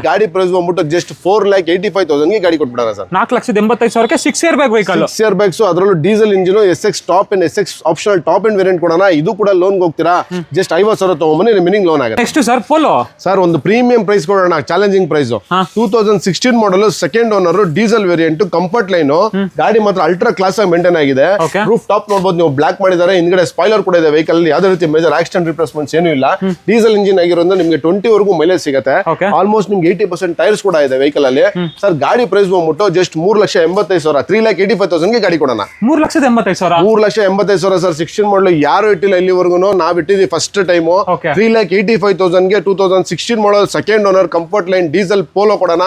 ಗಾಡಿ ಪ್ರೈಸ್ ಬಂದ್ಬಿಟ್ಟು ಜಸ್ಟ್ 4,85,000 ಗೆ ಗಾಡಿ ಕೊಟ್ಬಿಡೋಣ sir. 4,85,000 6 air bag vehicle. 6 air bags, ಅದರಲ್ಲೂ diesel engine, SX top end SX optional top end variant ಕೊಡೋಣ. ಇದು ಕೂಡ ಲೋನ್ ಹೋಗ್ತೀರಾ, ಜಸ್ಟ್ 50,000 ತಗೊಂಬನ್ನಿ, ರಿಮೈನಿಂಗ್ ಲೋನ್ ಆಗುತ್ತೆ. Next sir Polo sir. ಒಂದು ಪ್ರೀಮಿಯಂ ಪ್ರೈಸ್ ಕೊಡೋಣ, challenging price. 2016 model, second owner, diesel variant, comfort line. ಗಾಡಿ ಮಾತ್ರ ಅಲ್ಟ್ರಾ ಕ್ಲಾಸ್ ಆಗಿ ಮೇಂಟೈನ್ ಆಗಿದೆ. ರೂಫ್ ಟಾಪ್ ನೋಡಬಹುದು ನೀವು, ಬ್ಲಾಕ್ ಮಾಡಿದ್ದಾರೆ. ಹಿಂದ್ಗಡೆ ಸ್ಪಾಯ್ಲರ್ ಕೂಡ ಇದೆ ವೆಹಿಕಲ್ ಅಲ್ಲಿ. ಯಾವುದೇ ರೀತಿ ಮೇಜರ್ ಆಕ್ಸಿಡೆಂಟ್, ರಿಪ್ಲೇಸ್ಮೆಂಟ್ಸ್ ಏನು ಇಲ್ಲ. ಡೀಸೆಲ್ ಇಂಜಿನ್ ಆಗಿರೋದ್ರಿಂದ ನಿಮಗೆ 20 ವರೆಗೂ ಮೈಲೇಜ್ ಸಿಗುತ್ತೆ. ಆಲ್ಮೋಸ್ಟ್ ನಿಮ್ಗೆ 80% ಟೈರ್ಸ್ ಕೂಡ ಇದೆ ವೆಹಿಕಲ್ ಅಲ್ಲಿ ಸರ್. ಗಾಡಿ ಪ್ರೈಸ್ ಬಂದ್ಬಿಟ್ಟು ಜಸ್ಟ್ 3,85,000, 3,85,000 ಗೆ ಗಾಡಿ ಕೊಡೋಣ. 3,85,000. 3,85,000 ಸರ್. 16 ಮಾಡಲು ಯಾರು ಇಟ್ಟಿಲ್ಲ ಇಲ್ಲಿವರೆಗೂ, ನಾವ್ ಇಟ್ಟಿದ್ವಿ ಫಸ್ಟ್ ಟೈಮ್. 3,85,000 ಗೆ 2016 model, second owner, comfort line, diesel Polo ಕೊಡೋಣ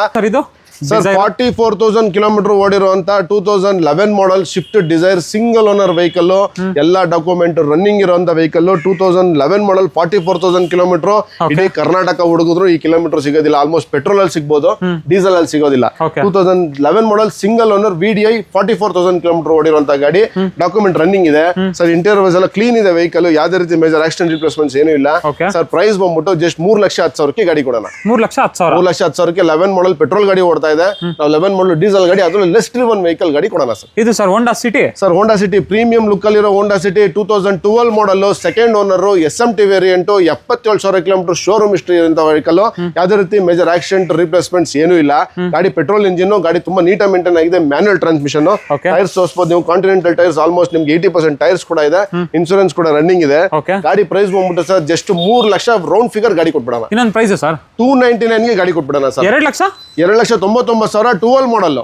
ಸರ್. 44,000 ಕಿಲೋಮೀಟರ್ ಓಡಿರುವಂತ 2011 model Swift Dzire single owner vehicle. ಎಲ್ಲಾ ಡಾಕ್ಯುಮೆಂಟ್ ರನ್ನಿಂಗ್ ಇರುವಂತ ವೆಹಿಕಲ್. 2011 model, 44,000 kilometre. ಇಡೀ ಕರ್ನಾಟಕ ಹುಡುಗಿದ್ರು ಈ ಕಿಲೋಮೀಟರ್ ಸಿಗೋದಿಲ್ಲ. ಆಲ್ಮೋಸ್ಟ್ ಪೆಟ್ರೋಲ್ ಅಲ್ಲಿ ಸಿಗಬಹುದು, ಡೀಸೆಲ್ ಅಲ್ಲಿ ಸಿಗೋದಿಲ್ಲ. 2011 ಮಾಡಲ್, ಸಿಂಗಲ್ ಓನರ್, VDI, 44,000 ಕಿಲೋಮೀಟರ್ ಓಡಿರುವಂತ ಗಾಡಿ. ಡಾಕ್ಯುಮೆಂಟ್ ರನ್ನಿಂಗ್ ಇದೆ ಸರ್. ಇಂಟೀರಿಯರ್ ವೈಸ್ ಎಲ್ಲ ಕ್ಲೀನ್ ಇದೆ ವೆಹಿಕಲ್. ಯಾವುದೇ ರೀತಿ ಮೇಜರ್ ಆಕ್ಸಿಡೆಂಟ್, ರಿಪ್ಲೇಸ್ಮೆಂಟ್ಸ್ ಏನು ಇಲ್ಲ ಸರ್. ಪ್ರೈಸ್ ಬಂದ್ಬಿಟ್ಟು ಜಸ್ಟ್ 3,10,000 ಗೆ ಗಾಡಿ ಕೊಡೋಣ. 3,10,000 ಗೆ 11 ಮಾಡಲ್ ಪೆಟ್ರೋಲ್ ಗಾಡಿ ಓಡ್ತಾ ಇದೆ. ನಾವು 11 ಮಾಡಲ್ ಡೀಸೆಲ್ ಗಾಡಿ, ಅದರಲ್ಲಿ ಲೆಸ್ ಡ್ರಿವನ್ ವೆಹಿಕಲ್ ಗಾಡಿ ಕೊಡೋಣ ಸರ್. ಇದು sir Honda City. Sir Honda City premium look ಅಲ್ಲಿರೋ Honda City 2012 model, second owner, SMT variant, 77,000 kilometre showroom history ಇರುವಂತ ವೆಹಿಕಲ್. ಯಾವುದೇ ರೀತಿ ಮೇಜರ್ ಆಕ್ಸಿಡೆಂಟ್, ರಿಪ್ಲೇಸ್ಮೆಂಟ್ಸ್ ಏನು ಇಲ್ಲ. ಗಾಡಿ ಪೆಟ್ರೋಲ್ ಇಂಜಿನ್, ಗಾಡಿ ತುಂಬಾ ನೀಟಾಗಿ ಮೇಂಟೈನ್ ಆಗಿದೆ. Manual transmission. ಟೈರ್ಸ್ ತೋರಿಸಬಹುದು ನೀವು, ಕಾಂಟಿನೆಂಟಲ್ ಟೈರ್ಸ್. ಆಲ್ಮೋಸ್ಟ್ ನಿಮ್ಗೆ 80% ಟೈರ್ಸ್ ಕೂಡ ಇದೆ. ಇನ್ಸೂರೆನ್ಸ್ ಕೂಡ ರನ್ನಿಂಗ್ ಇದೆ. ಗಾಡಿ ಪ್ರೈಸ್ ಬಂದ್ಬಿಟ್ಟು ಸರ್ ಜಸ್ಟ್ 3 ಲಕ್ಷ ರೌಂಡ್ ಫಿಗರ್ ಗಾಡಿ ಕೊಟ್ಬಿಡೋಣ. ಇನ್ನೊಂದು ಪ್ರೈಸ್ ಸರ್ 299 ಗೆ ಗಾಡಿ ಕೊಟ್ಬಿಡೋಣ sir. 2,99,000. 12 model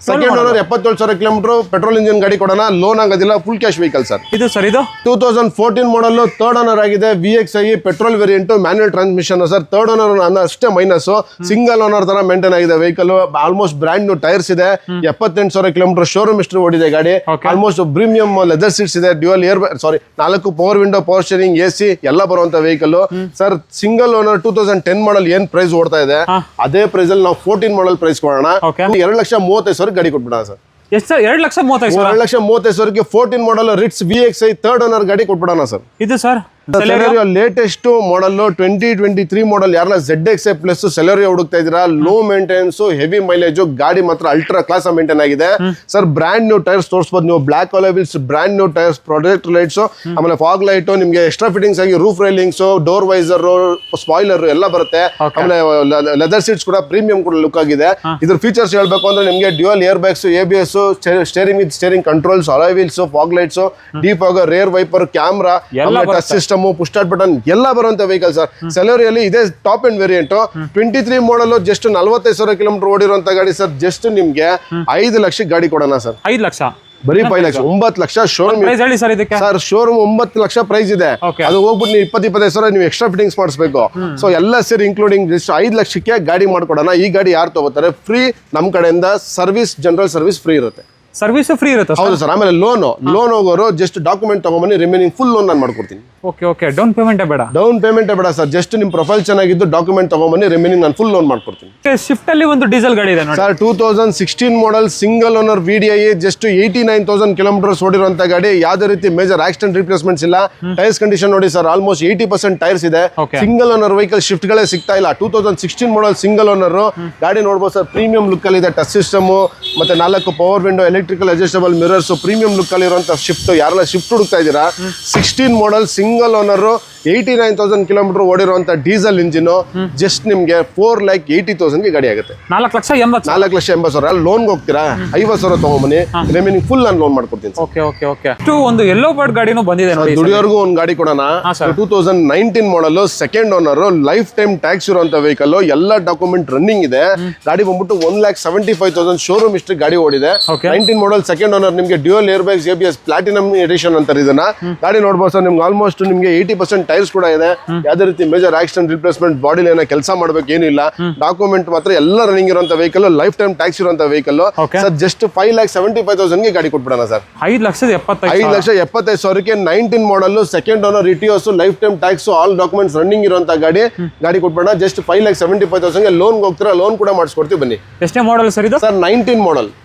second owner 77,000 kilometre petrol engine ಗಾಡಿ ಕೊಡೋಣ, ಲೋನ್ ಆಗೋದಿಲ್ಲ, ಫುಲ್ ಕ್ಯಾಶ್ ವೆಹಿಕಲ್ ಸರ್. ಇದು ಸರ್ ಇದು 2014 ಮಾಡಲ್ ಥರ್ಡ್ ಓನರ್ ಆಗಿದೆ, VXI petrol variant manual transmission sir. Third owner ಅಷ್ಟೇ ಮೈನಸ್, ಸಿಂಗಲ್ ಓನರ್ ತರ ಮೇಂಟೈನ್ ಆಗಿದೆ vehicle. Almost brand new tyres ಇದೆ, 78,000 ಕಿಲೋಮೀಟರ್ ಶೋರೂಮ್ ಹಿಸ್ಟ್ರಿ ಓಡಿದೆ ಗಾಡಿ. ಆಲ್ಮೋಸ್ಟ್ ಪ್ರೀಮಿಯಂ ಲೆದರ್ ಸೀಟ್ಸ್ ಇದೆ, dual air 4 power window, power steering, AC ಎಲ್ಲ ಬರುವಂತ vehicle sir. Single owner 2010 model ಏನ್ ಪ್ರೈಸ್ ಓಡ್ತಾ ಇದೆ ಅದೇ ಪ್ರೈಸ್ ಅಲ್ಲಿ ನಾವು 14 ಮಾಡಲ್ ಪ್ರೈಸ್ ಕೊಡೋಣ. 2,35,000 ಗಾಡಿ ಕೊಟ್ಬಿಡೋಣ ಸರ್. ಎಷ್ಟು ಸರ್? 2,35,000. 2,35,000 14 ಮಾಡಲ್ ರಿಟ್ಸ್ VXI ಥರ್ಡ್ ಓನರ್ ಗಾಡಿ ಕೊಟ್ಬಿಡೋಣ ಸರ್. ಇದು ಸರ್ ಲೇಟೆಸ್ಟ್ ಮಾಡಲ್ 2023 ಮಾಡಲ್. ಯಾರಲ್ಲ ZXI ಪ್ಲಸ್ ಸೆಲೆರಿಯೋ ಹುಡುಕ್ತಾ ಇದೀರಾ, ಲೋ ಮೇಂಟೆನೆನ್ಸ್, ಹೆವಿ ಮೈಲೇಜ್ ಗಾಡಿ ಮಾತ್ರ ಅಲ್ಟ್ರಾ ಕ್ಲಾಸ್ ಮೇಂಟೈನ್ ಆಗಿದೆ ಸರ್. ಬ್ರಾಂಡ್ ನ್ಯೂ ಟೈರ್ಸ್ ತೋರಿಸಬಹುದು ನೀವು, black alloy wheels, brand new tyres, project lights, ಆಮೇಲೆ ಫಾಗ್ ಲೈಟ್, ನಿಮಗೆ ಎಕ್ಸ್ಟ್ರಾ ಫಿಟ್ಟಿಂಗ್ಸ್ ಆಗಿ roof railings, door visor, spoiler ಎಲ್ಲ ಬರುತ್ತೆ. ಆಮೇಲೆ ಲೆದರ್ ಸೀಟ್ಸ್ ಕೂಡ ಪ್ರೀಮಿಯಂ ಕೂಡ ಲುಕ್ ಆಗಿದೆ. ಇದ್ರ ಫೀಚರ್ಸ್ ಹೇಳ್ಬೇಕು ಅಂದ್ರೆ ನಿಮಗೆ dual air bags, ABS, steering with steering controls, alloy wheels, fog lights, deep fogger, rear wiper, camera, touch system, push start button ಎಲ್ಲ ಬರುವಂತ ವೆಹಿಕಲ್ ಸರ್. ಸೆಲೆರಿಯಲ್ಲಿ ಇದೇ ಟಾಪ್ ಅಂಡ್ ವೇರಿಯಂಟ್ 23 ಮಾಡಲ್, ಜಸ್ಟ್ 45,000 ಕಿಲೋಮೀಟರ್ ಓಡಿರುವಂತ ಗಾಡಿ ಸರ್. ಜಸ್ಟ್ ನಿಮ್ಗೆ 5 ಲಕ್ಷ ಗಾಡಿ ಕೊಡೋಣ ಸರ್. 5 ಲಕ್ಷ ಬರೀ 5 lakh, 9 lakh showroom ಹೇಳಿ sir. ಇದಕ್ಕೆ ಸರ್ ಶೋರೂಮ್ 9 ಲಕ್ಷ ಪ್ರೈಸ್ ಇದೆ. ಅದು ಹೋಗ್ಬಿಟ್ಟು ನೀವು 20-25,000 ನೀವು ಎಕ್ಸ್ಟ್ರಾ ಫಿಟ್ಟಿಂಗ್ಸ್ ಮಾಡಿಸ್ಬೇಕು. ಸೊ ಎಲ್ಲ ಸೇರಿ ಇನ್ಕ್ಲೂಡಿಂಗ್ ಜಸ್ಟ್ 5 ಲಕ್ಷಕ್ಕೆ ಗಾಡಿ ಮಾಡ್ಕೊಡೋಣ. ಈ ಗಾಡಿ ಯಾರು ತಗೋತಾರೆ ಫ್ರೀ, ನಮ್ ಕಡೆಯಿಂದ ಸರ್ವಿಸ್, ಜನರಲ್ ಸರ್ವಿಸ್ ಫ್ರೀ ಇರುತ್ತೆ. ಸರ್ವಿಸ್ ಫ್ರೀ ಇರುತ್ತೆ? ಹೌದು ಸರ್. ಆಮೇಲೆ ಲೋನ್ ಹೋಗೋರು ಜಸ್ಟ್ ಡಾಕ್ಯುಮೆಂಟ್ ತಗೊಂಬನ್ನಿ, ರಿಮೈನಿಂಗ್ ಫುಲ್ ಲೋನ್ ನಾನು ಮಾಡ್ಕೊಡ್ತೀನಿ. ಓಕೆ ಡೌನ್ ಪೇಮೆಂಟ್ ಬೇಡ? ಡೌನ್ ಪೇಮೆಂಟ್ ಬೇಡ ಸರ್. ಜಸ್ಟ್ ನಿಮ್ ಪ್ರೊಫೈಲ್ ಚೆನ್ನಾಗಿದ್ದು ಡಾಕ್ಯುಮೆಂಟ್ ತಗೊಂಬನ್ನಿ, ರಿಮೈನಿಂಗ್ ನಾನು ಫುಲ್ ಲೋನ್ ಮಾಡ್ಕೊಡ್ತೀನಿ. ಶಿಫ್ಟ್ ಅಲ್ಲಿ ಒಂದು ಡೀಸೆಲ್ ಗಾಡಿ ಇದೆ ನೋಡಿ sir. 2016 model single owner VDI, just 89,000 kilometres ಓಡಿರುವಂತ ಗಾಡಿ. ಯಾವ್ದೇ ರೀತಿ ಮೇಜರ್ ಆಕ್ಸಿಡೆಂಟ್ ರಿಪ್ಲೇಸ್ಮೆಂಟ್ಸ್ ಇಲ್ಲ. ಟೈರ್ಸ್ ಕಂಡೀಷನ್ ನೋಡಿ ಸರ್, ಆಲ್ಮೋಸ್ಟ್ 80% ಟೈರ್ಸ್ ಇದೆ. ಸಿಂಗಲ್ ಓನರ್ ವೆಹಿಕಲ್ ಶಿಫ್ಟ್ ಗಳೇ ಸಿಗ್ತಾ ಇಲ್ಲ. 2016 ಮಾಡಲ್ ಸಿಂಗಲ್ ಓನರ್ ಗಾಡಿ ನೋಡಬಹುದು ಸರ್. ಪ್ರೀಮಿಯಂ ಲುಕ್ ಅಲ್ಲಿ ಇದೆ, ಟಚ್ ಸಿಸ್ಟಮ್ ಮತ್ತೆ 4 power window, electrical adjustable mirrors, premium look ಅಲ್ಲಿ ಇರುವಂತ ಶಿಫ್ಟ್. ಯಾರೆಲ್ಲ ಶಿಫ್ಟ್ ಹುಡುಕ್ತಾ ಇದ್ದೀರಾ, 16 ಮಾಡಲ್ ಸಿಂಗಲ್ ಓನರ್ 89,000 ಕಿಲೋಮೀಟರ್ ಓಡಿರುವಂತ ಡೀಸೆಲ್ ಇಂಜಿನ್, ಜಸ್ಟ್ ನಿಮ್ಗೆ 4,80,000 ಗಾಡಿ ಆಗುತ್ತೆ. 4,80,000 ಲೋನ್ ಹೋಗ್ತೀರಾ, 50,000 ತಗೊಂಬನ್ನಿ, ರಿಮೈನಿಂಗ್ ಫುಲ್ ನಾನು ಲೋನ್ ಮಾಡ್ಕೊಡ್ತೀನಿ. ಒಂದು ಯೆಲ್ಲೋ ಬರ್ಡ್ ಗಾಡಿನೂ ಬಂದಿದೆ ನೋಡಿ. ದುಡಿಯೋರ್ಗು ಒಂದು ಗಾಡಿ ಕೊಡೋಣ. 2019 model second owner, life time tax ಇರುವಂತ ವೆಹಿಕಲ್, ಎಲ್ಲ ಡಾಕ್ಯುಮೆಂಟ್ ರನ್ನಿಂಗ್ ಇದೆ. ಗಾಡಿ ಬಂದ್ಬಿಟ್ಟು 1,75,000 ಶೋರೂಮ್ ಇಷ್ಟು ಗಾಡಿ ಓಡಿದೆ. 19 ಮಾಡಲ್ ಸೆಕೆಂಡ್ ಓನರ್, ನಿಮಗೆ dual air bags, ABS platinum edition ಅಂತಾರೆ ಇದನ್ನ. ಗಾಡಿ ನೋಡ್ಬೋದು ಸರ್, ನಿಮ್ಗೆ ಆಲ್ಮೋಸ್ಟ್ ನಿಮ್ಗೆ 80% ಟೈರ್ಸ್ ಕೂಡ ಇದೆ. ಯಾವ್ದೇ ರೀತಿ ಮೇಜರ್ ಆಕ್ಸಿಡೆಂಟ್ ರಿಪ್ಲೇಸ್ಮೆಂಟ್, ಬಾಡಿ ಏನೋ ಕೆಲಸ ಮಾಡ್ಬೇಕು ಏನಿಲ್ಲ. ಡಾಕ್ಯುಮೆಂಟ್ ಮಾತ್ರ ಎಲ್ಲ ರನ್ನಿಂಗ್ ಇರುವಂತ ವೆಹಿಕಲ್, ಲೈಫ್ ಟೈಮ್ ಟ್ಯಾಕ್ಸ್ ಇರುವಂತ ವೆಹಿಕಲ್ ಸರ್. ಜಸ್ಟ್ 5,75,000 ಗಾಡಿ ಕೊಟ್ಬಿಡೋಣ sir. 5,75,000 19 model second owner, Etios, life time tax, all documents running ಇರುವಂತ ಗಾಡಿ ಕೊಟ್ಬಿಡೋಣ. ಜಸ್ಟ್ 5,75,000 ಲೋನ್ ಹೋಗ್ತೀರಾ, ಲೋನ್ ಕೂಡ ಮಾಡಿಸ್ಕೊಡ್ತೀವಿ ಬನ್ನಿ. ಎಷ್ಟೇ ಮಾಡಲ್ ಸರ್ ಇದು? ಸರ್ 19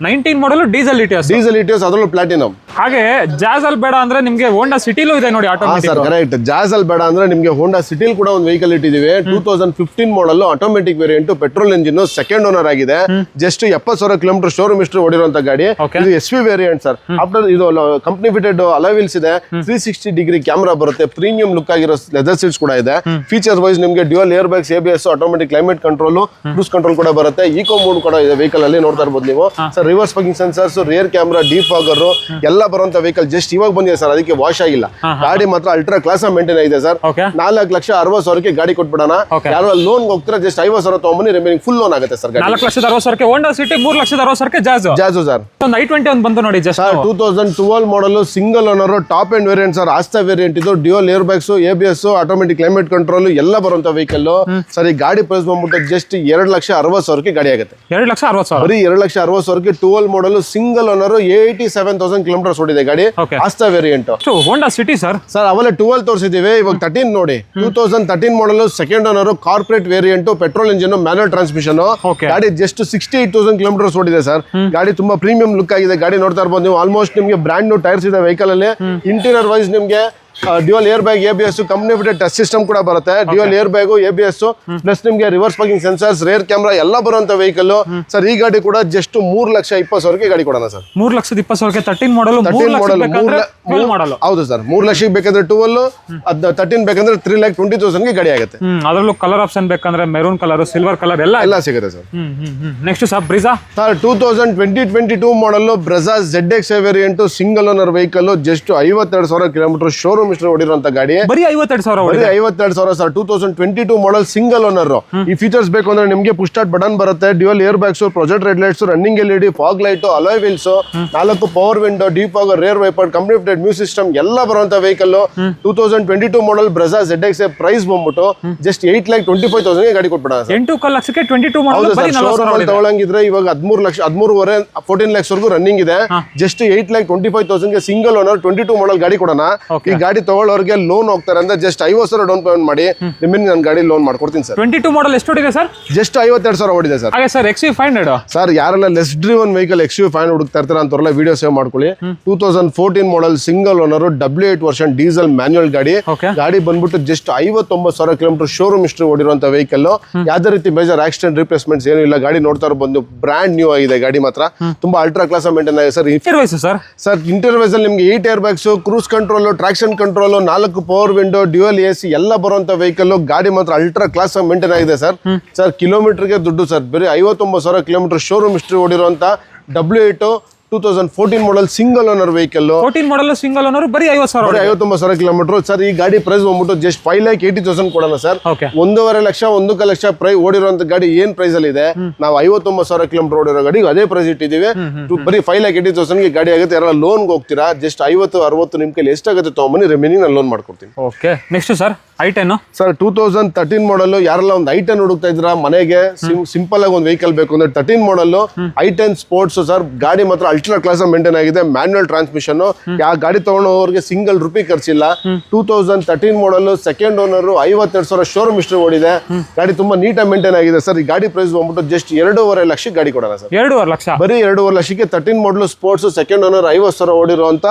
ಮಾಡಲ್ ಡೀಸೆಲ್ ಇಟಿಯೋಸ್, ಅದರಲ್ಲೂ ಪ್ಲಾಟಿನಮ್. ಹಾಗೆ ಜಾಜ್ ಅಲ್ಲಿ ಬೇಡ ಅಂದ್ರೆ ನಿಮ್ಗೆ ಹೋಂಡಾ ಸಿಟಿಲೂ ಇದೆ ನೋಡಿ ಆಟೋಮೆಟಿಕ್. ಕರೆಕ್ಟ್. ಜಾಜ್ ಅಲ್ಲಿ ಬೇಡ ಅಂದ್ರೆ ನಿಮ್ಗೆ ಹೋಂಡಾ ಸಿಟಿಲ್ ಕೂಡ ಒಂದು ವೆಹಿಕಲ್ ಇಟ್ಟಿದ್ದೀವಿ. 2015 model automatic variant, petrol engine, second owner ಆಗಿದೆ. ಜಸ್ಟ್ 70,000 ಕಿಲೋಮೀಟರ್ ಶೋರೂಮ್ ಹಿಸ್ಟ್ರಿ ಓಡಿರುವಂತ ಗಾಡಿ. ಇದು SV ವೇರಿಯಂಟ್ ಸರ್. ಆಫ್ಟರ್ ಇದು ಕಂಪನಿ ಫಿಟೆಡ್ ಅಲೋವಿಲ್ಸ್ ಇದೆ, 360 ಡಿಗ್ರಿ ಕ್ಯಾಮ್ರಾ ಬರುತ್ತೆ, ಪ್ರೀಮಿಯಂ ಲುಕ್ ಆಗಿರೋ ಲೆದರ್ ಸೀಟ್ಸ್ ಕೂಡ ಇದೆ. ಫೀಚರ್ಸ್ ವೈಸ್ ನಿಮಗೆ dual air bags, ABS, automatic climate control, cruise control ಕೂಡ ಬರುತ್ತೆ. ಈಕೋ ಮೋಡ್ ಕೂಡ ಇದೆ ವೆಹಿಕಲ್ ಅಲ್ಲಿ, ನೋಡ್ತಾ ಇರ್ಬೋದು ನೀವು ಸರ್. Reverse parking sensors, rear camera, deep fogger ಎಲ್ಲ ಬರುವಂತ ವೆಹಿಕಲ್. ಜಸ್ಟ್ ಇವಾಗ ಬಂದಿದೆ ಸರ್, ಅದಕ್ಕೆ ವಾಶ್ ಆಗಿಲ್ಲ. ಗಾಡಿ ಮಾತ್ರ ಅಲ್ಟ್ರಾ ಕ್ಲಾಸ್ ಮೇಂಟೈನ್ ಆಗಿದೆ ಸರ್. 4,60,000 ಗಾಡಿ ಕೊಟ್ಬಿಡೋಣ. ಯಾರು ಲೋನ್ ಹೋಗ್ತೀರಾ, ಜಸ್ಟ್ 50,000 ತಗೊಂಬನ್ನಿ, ರಿಮೈನಿಂಗ್ ಫುಲ್ ಲೋನ್ ಆಗುತ್ತೆ sir. 4,60,000 Honda City, 3,60,000 Jazz sir. ಒಂದು i20 ಒಂದು ಬಂತು ನೋಡಿ just 2012 model single owner, top end variant sir. Asta variant ಇದು, dual air bags, ABS, automatic climate control ಎಲ್ಲ ಬರುವಂತ ವೆಹಿಕಲ್ ಸರ್. ಈ ಗಾಡಿ ಪ್ರೈಸ್ ಬಂದ್ಬಿಟ್ಟು ಜಸ್ಟ್ 2,60,000 ಗಾಡಿ ಆಗುತ್ತೆ. 2,60,000 ಬರೀ 2,60,000 12 ಮಾಡಲ್ ಸಿಂಗಲ್ ಓನರ್, 87,000 ಕಿಲೋಮೀಟರ್ ಓಡಿದೆ ಗಾಡಿ. ಆಸ್ತಾ ವೇರಿಯಂಟ್ ಹೋಂಡಾ ಸಿಟಿ ಸರ್. ಅವೆಲ್ಲ 12 ತೋರಿಸಿದೀವಿ, ಇವಾಗ 13 ನೋಡಿ. 2013 model second owner, corporate variant, petrol engine, manual transmission. ಗಾಡಿ ಜಸ್ಟ್ 68,000 ಕಿಲೋಮೀಟರ್ಸ್ ಓಡಿದೆ ಸರ್. ಗಾಡಿ ತುಂಬಾ ಪ್ರೀಮಿಯಂ ಲುಕ್ ಆಗಿದೆ. ಗಾಡಿ ನೋಡ್ತಾ ಇರ್ಬೋದು ನೀವು. ಆಲ್ಮೋಸ್ಟ್ ನಿಮಗೆ ಬ್ರಾಂಡ್ ನ್ಯೂ ಟೈರ್ಸ್ ಇದೆ ವೆಹಿಕಲ್ ಅಲ್ಲಿ. ಇಂಟೀರಿಯರ್ ವೈಸ್ ನಿಮಗೆ dual air bag, ABS, company fitted touch system ಕೂಡ ಬರುತ್ತೆ. Dual air bag, ABS plus ನಿಮಗೆ reverse parking sensors, rear camera ಎಲ್ಲ ಬರುವಂತ ವೆಹಿಕಲ್ ಸರ್. ಈ ಗಾಡಿ ಕೂಡ ಜಸ್ಟ್ 3,20,000 ಗಾಡಿ ಕೊಡೋಣ ಸರ್. 3,20,000 13 ಮಾಡಲ್. ಹೌದು ಸರ್. 3 ಲಕ್ಷಕ್ಕೆ ಬೇಕಾದ್ರೆ 12, 13 ಬೇಕಂದ್ರೆ 3,20,000 ಗಾಡಿ ಆಗುತ್ತೆ. ಅದರಲ್ಲೂ ಕಲರ್ ಆಪ್ಷನ್ ಬೇಕಂದ್ರೆ ಮೆರೂನ್ ಕಲರ್, ಸಿಲ್ವರ್ ಕಲರ್ ಎಲ್ಲ ಸಿಗುತ್ತೆ sir. Next sir Brezza sir. 2022 model Brezza ZXI variant, single owner vehicle, just 52,000 kilometre showroom showroom history ಹೊಡಿರುವಂತ ಗಾಡಿ. ಬರೀ 52,000 ಬರೀ 52,000 ಸರ್. 2022 model single owner. ಈ ಫೀಚರ್ಸ್ ಬೇಕು ಅಂದ್ರೆ ನಿಮಗೆ ಪುಷ್ ಸ್ಟಾರ್ಟ್ ಬಟನ್ ಬರುತ್ತೆ, dual air bags, project red lights, running LED, fog light, alloy wheels, 4 power window, deep fogger, rear wiper, completed music system ಎಲ್ಲ ಬರುವಂತ vehicle. 2022 model Brezza ZX price ಬಂದ್ಬಿಟ್ಟು just 8,25,000 ಗಾಡಿ ಕೊಟ್ಬಿಡ. 8 ಲಕ್ಷಕ್ಕೆ 22 ಮಾಡಲ್ ಬರೀ 40,000 ತಗೊಳಂಗಿದ್ರೆ ಇವಾಗ 13,500,000 14 lakhs ವರೆಗೂ ರನ್ನಿಂಗ್ ಇದೆ. ಜಸ್ಟ್ 8,25,000 ಸಿಂಗಲ್ ಓನರ್ 22 ಮಾಡಲ್ ಗಾಡಿ ಕೊಡೋಣ. ಈ ಗಾಡಿ ತಗೊಳ್ಳೋರಿಗೆ ಲೋನ್ ಹೋಗ್ತಾರೆ ಅಂದ್ರೆ ಜಸ್ಟ್ 50,000 ಡೌನ್ ಪೇಮೆಂಟ್ ಮಾಡಿ ನಿಮಗೆ ನಾನು ಗಾಡಿ ಲೋನ್ ಮಾಡ್ಕೊಡ್ತೀನಿ ಸರ್. 22 ಮಾಡಲ್ ಎಷ್ಟು ಹೊಡಿದೆ ಸರ್? ಜಸ್ಟ್ 52,000 ಹೊಡಿದೆ ಸರ್. ಹಾಗೆ ಸರ್ XV500 ಸರ್ ಯಾರೆಲ್ಲ ಲೆಸ್ ಡ್ರಿವನ್ ವೆಹಿಕಲ್ XV500 ಹುಡುಕ್ತಾ ಇರ್ತಾರೆ ಅಂತವ್ರೆಲ್ಲ ವಿಡಿಯೋ ಸೇವ್ ಮಾಡ್ಕೊಳ್ಳಿ. 2014 model single owner W8 version diesel manual ಗಾಡಿ. ಗಾಡಿ ಬಂದ್ಬಿಟ್ಟು ಜಸ್ಟ್ 59,000 ಕಿಲೋಮೀಟರ್ ಶೋರೂಮ್ ಹಿಸ್ಟ್ರಿ ಓಡಿರುವಂತ ವೆಹಿಕಲ್. ಯಾವ್ದೇ ರೀತಿ ಮೇಜರ್ ಆಕ್ಸಿಡೆಂಟ್ ರಿಪ್ಲೇಸ್ಮೆಂಟ್ಸ್ ಏನು ಇಲ್ಲ. ಗಾಡಿ ನೋಡ್ತಾ ಬಂದು ಬ್ರಾಂಡ್ ನ್ಯೂ ಆಗಿದೆ ಗಾಡಿ ಮಾತ್ರ. ತುಂಬಾ ಅಲ್ಟ್ರಾ ಕ್ಲಾಸ್ ಮೇಂಟೈನ್ ಆಗಿದೆ ಸರ್. ಸರ್ ಇಂಟರ್ವೈಸ್ ಅಲ್ಲಿ ನಿಮ್ಗೆ 8 air bags, cruise control, traction control, 4 power window, dual AC ಎಲ್ಲ ಬರುವಂತ ವೆಹಿಕಲ್. ಗಾಡಿ ಮಾತ್ರ ಅಲ್ಟ್ರಾ ಕ್ಲಾಸ್ ಮೇಂಟೈನ್ ಆಗಿದೆ ಸರ್. ಸರ್ ಕಿಲೋಮೀಟರ್ಗೆ ದುಡ್ಡು ಸರ್. ಬರೀ 59,000 ಕಿಲೋಮೀಟರ್ ಶೋರೂಮ್ ಹಿಸ್ಟ್ರಿ ಓಡಿರುವಂತ W8 2014 model single owner vehicle. 14 model single owner ಬರೀ 50,000 59,000 ಕಿಲೋಮೀಟರ್ ಸರ್. ಈ ಗಾಡಿ ಪ್ರೈಸ್ ಬಂದ್ಬಿಟ್ಟು ಜಸ್ಟ್ 5,80,000 ಕೊಡೋಣ ಸರ್. 1.5 ಲಕ್ಷ 1 ಲಕ್ಷ ಪ್ರೈಸ್ ಓಡಿರುವಂತ ಗಾಡಿ ಏನ್ ಪ್ರೈಸ್ ಅಲ್ಲಿ ಇದೆ, ನಾವು 59,000 ಕಿಲೋಮೀಟರ್ ಓಡಿರೋ ಗಾಡಿ ಅದೇ ಪ್ರೈಸ್ ಇಟ್ಟಿದ್ದೀವಿ. ಬರೀ 5,80,000 ಗಾಡಿ ಆಗುತ್ತೆ. ಯಾರೆಲ್ಲ ಲೋನ್ ಹೋಗ್ತೀರಾ ಜಸ್ಟ್ 50-60 ನಿಮ್ ಕೈಲಿ ಎಷ್ಟಾಗುತ್ತೆ ತಗೊಂಬನ್ನಿ, ರೆಮಿನಿಂಗ್ ನಾನು ಲೋನ್ ಮಾಡ್ಕೊಡ್ತೀನಿ. Okay next sir i10 sir 2013 ಮಾಡಲ್. ಯಾರೆಲ್ಲ ಒಂದು i10 ಹುಡುಕ್ತಾ ಇದ್ರ ಮನೆಗೆ ಸಿಂಪಲ್ ಆಗಿ ಒಂದು ವೆಹಿಕಲ್ ಬೇಕು ಅಂದ್ರೆ 13 ಮಾಡಲ್ i10 ಸ್ಪೋರ್ಟ್ಸ್ ಸರ್. ಗಾಡಿ ಮಾತ್ರ ಅಲ್ಟ್ರಾ ಕ್ಲಾಸ್ ಮೇಂಟೈನ್ ಆಗಿದೆ, ಮ್ಯಾನ್ಯುಯಲ್ ಟ್ರಾನ್ಸ್ಮಿಷನ್. ಯಾವ ಗಾಡಿ ತಗೊಂಡವ್ರಿಗೆ ಸಿಂಗಲ್ ರೂಪಿ ಖರ್ಚಿಲ್ಲ. 2013 model second owner 52,000 showroom history ಓಡಿದೆ. ಗಾಡಿ ತುಂಬಾ ನೀಟಾಗಿ ಮೇಂಟೈನ್ ಆಗಿದೆ ಸರ್. ಈ ಗಾಡಿ ಪ್ರೈಸ್ ಬಂದ್ಬಿಟ್ಟು ಜಸ್ಟ್ 2.5 ಲಕ್ಷಕ್ಕೆ ಗಾಡಿ ಕೊಡೋಣ ಸರ್. 2.5 ಲಕ್ಷ ಬರೀ 2.5 ಲಕ್ಷಕ್ಕೆ 13 ಮಾಡಲ್ ಸ್ಪೋರ್ಟ್ಸ್ ಸೆಕೆಂಡ್ ಓನರ್ 50,000 ಓಡಿರುವಂತ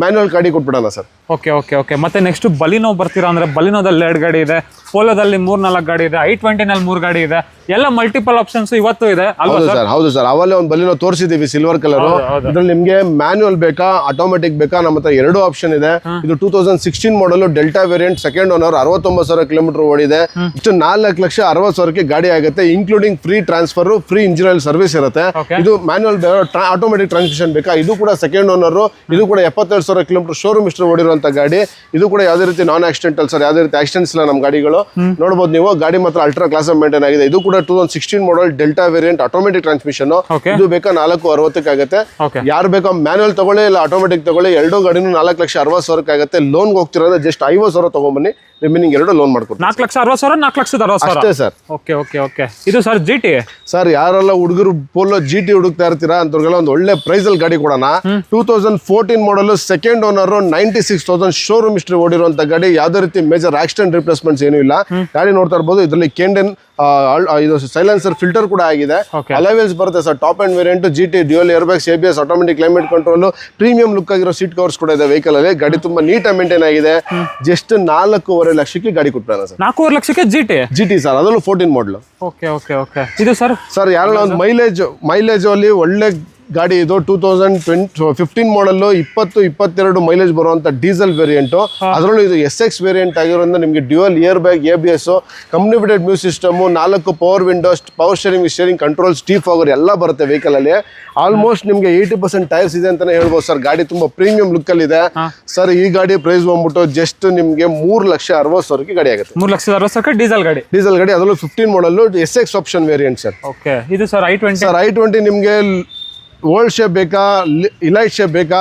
ಮ್ಯಾನ್ಯುಯಲ್ ಗಾಡಿ ಕೊಟ್ಬಿಡೋಣ ಸರ್. ಓಕೆ ಓಕೆ ಓಕೆ ಮತ್ತೆ ನೆಕ್ಸ್ಟ್ ಬಲಿನೋ ಬರ್ತೀರಾ ಅಂದ್ರೆ ಬಲಿನೋದಲ್ಲಿ 2 ಗಾಡಿ ಇದೆ, ಪೋಲೋದಲ್ಲಿ 3-4 ಗಾಡಿ ಇದೆ, i20 ನಲ್ಲಿ 3 ಗಾಡಿ ಇದೆ. ಎಲ್ಲ ಮಲ್ಟಿಪಲ್ ಆಪ್ಷನ್ಸ್ ಇವತ್ತು ಇದೆ ಅಲ್ವಾ ಸರ್? ಹೌದು ಸರ್. ಅವಲ್ಲೇ ಒಂದು ಬಲಿನೋ ತೋರಿಸಿದೀವಿ ಸಿಲ್ವರ್ ಕಲರ್. ಇದ್ರಲ್ಲಿ ನಿಮ್ಗೆ ಮ್ಯಾನ್ಯುಯಲ್ ಬೇಕಾ ಆಟೋಮೆಟಿಕ್ ಬೇಕಾ, ನಮ್ಮ ಹತ್ರ 2 ಆಪ್ಷನ್ ಇದೆ. ಇದು 2016 model Delta variant second owner 69,000 kilometre ಓಡಿದೆ. ಇಷ್ಟು 4,60,000 ಗಾಡಿ ಆಗುತ್ತೆ, including free transfer, free engine oil service ಇರುತ್ತೆ. ಇದು ಮ್ಯಾನ್ಯುಯಲ್ ಆಟೋಮೆಟಿಕ್ ಟ್ರಾನ್ಸ್ಮಿಷನ್ ಬೇಕಾ, ಇದು ಕೂಡ ಸೆಕೆಂಡ್ ಓನರ್. ಇದು ಕೂಡ 72,000 ಕಿಲೋಮೀಟರ್ ಶೋರೂಮ್ ಹಿಸ್ಟ್ರಿ ಓಡಿರುವಂತ ಗಾಡಿ. ಇದು ಕೂಡ ಯಾವುದೇ ರೀತಿ ನಾನ್ ಆಕ್ಸಿಡೆಂಟಲ್ ಸರ್, ಯಾವುದೇ ರೀತಿ ಆಕ್ಸಿಡೆಂಟ್ಸ್ ಇಲ್ಲ ನಮ್ಮ ಗಾಡಿಗಳು. ನೋಡಬಹುದು ನೀವು, ಗಾಡಿ ಮಾತ್ರ ಅಲ್ಟ್ರಾ ಕ್ಲಾಸ್ ಮೇಂಟೈನ್ ಆಗಿದೆ. ಇದು ಕೂಡ 2016 model Delta variant automatic transmission. ಇದು ಬೇಕಾ 4,60,000 ಆಗುತ್ತೆ. ಯಾರು ಬೇಕಾ ಮ್ಯಾನ್ಯುಯಲ್ ತಗೊಳ್ಳಿ ಇಲ್ಲ ಆಟೋಮೆಟಿಕ್ ತಗೊಳ್ಳಿ, 2 ಗಾಡಿನೂ 4,60,000 ಆಗುತ್ತೆ. ಲೋನ್ ಹೋಗ್ತಿರೋದ್ರೆ ಜಸ್ಟ್ 50,000 ತಗೊಂಬನ್ನಿ, ರಿಮೈನಿಂಗ್ 2 ಲೋನ್ ಮಾಡ್ಕೊಡ್ತೀನಿ. 4,60,000 4,60,000 ಅಷ್ಟೇ ಸರ್. Okay okay okay. ಇದು ಸರ್ GT ಸರ್. ಯಾರೆಲ್ಲ ಹುಡುಗರು ಪೋಲೋ GT ಹುಡುಕ್ತಾ ಇರ್ತೀರಾ ಅಂತವ್ರಿಗೆಲ್ಲ ಒಂದು ಒಳ್ಳೆ ಪ್ರೈಸ್ ಅಲ್ಲಿ ಗಾಡಿ ಕೊಡೋಣ. 2014 model second owner 96,000 showroom history ಓಡಿರುವಂತ ಗಾಡಿ. ಯಾವುದೇ ರೀತಿ ಮೇಜರ್ ಆಕ್ಸಿಡೆಂಟ್ ರಿಪ್ಲೇಸ್ಮೆಂಟ್ಸ್ ಏನೂ ಇಲ್ಲ. ಗಾಡಿ ನೋಡ್ತಾ ಇರ್ಬೋದು. ಇದರಲ್ಲಿ ಕೆಂಡನ್ ಇದು ಸೈಲೆನ್ಸರ್ ಫಿಲ್ಟರ್ ಕೂಡ ಆಗಿದೆ. ಅಲೈವೆಲ್ಸ್ ಬರುತ್ತೆ sir. Top end variant GT dual air bags, ABS, automatic climate control, premium look ಆಗಿರೋ ಸೀಟ್ ಕವರ್ಸ್ ಕೂಡ ಇದೆ ವೆಹಿಕಲ್ ಅಲ್ಲಿ. ಗಾಡಿ ತುಂಬಾ ನೀಟಾಗಿ ಮೇಂಟೈನ್ ಆಗಿದೆ. ಜಸ್ಟ್ 4.5 ಲಕ್ಷಕ್ಕೆ ಗಾಡಿ ಕೊಟ್ಟಾನ ಸರ್. 4.5 ಲಕ್ಷಕ್ಕೆ GT ಸರ್, ಅದರಲ್ಲೂ 14 ಮಾಡಲ್. Okay okay okay. ಇದು ಸರ್ ಯಾರೆಲ್ಲ ಒಂದು ಮೈಲೇಜ್ ಅಲ್ಲಿ ಒಳ್ಳೆ ಗಾಡಿ ಇದು 2015 ಮಾಡಲ್ 20-22 ಮೈಲೇಜ್ ಬರುವಂತ ಡೀಸೆಲ್ ವೇರಿಯಂಟ್. ಅದರಲ್ಲೂ ಇದು SX ವೇರಿಯಂಟ್ ಆಗಿರೋದ್ರಿಂದ ನಿಮಗೆ dual air bag, ABS, completed music system, 4 power windows, power steering controls, deep fogger ಎಲ್ಲ ಬರುತ್ತೆ ವೆಹಿಕಲ್ ಅಲ್ಲಿ. ಆಲ್ಮೋಸ್ಟ್ ನಿಮಗೆ 80% ಟೈರ್ಸ್ ಇದೆ ಅಂತಾನೆ ಹೇಳ್ಬೋದು ಸರ್. ಗಾಡಿ ತುಂಬಾ ಪ್ರೀಮಿಯಂ ಲುಕ್ ಅಲ್ಲಿ ಇದೆ ಸರ್. ಈ ಗಾಡಿ ಪ್ರೈಸ್ ಬಂದ್ಬಿಟ್ಟು ಜಸ್ಟ್ ನಿಮಗೆ 3,60,000 ಗಾಡಿ ಆಗುತ್ತೆ. 3,60,000 ಡೀಸೆಲ್ ಗಾಡಿ. ಅದರಲ್ಲೂ 15 ಮಾಡಲ್ SX option variant sir. Okay. ಇದು ಸರ್ i20. ಸರ್ i20 ನಿಮಗೆ ಓಲ್ಡ್ ಶೇಪ್ ಬೇಕಾ, ಇಲೈಟ್ ಶೇಪ್ ಬೇಕಾ,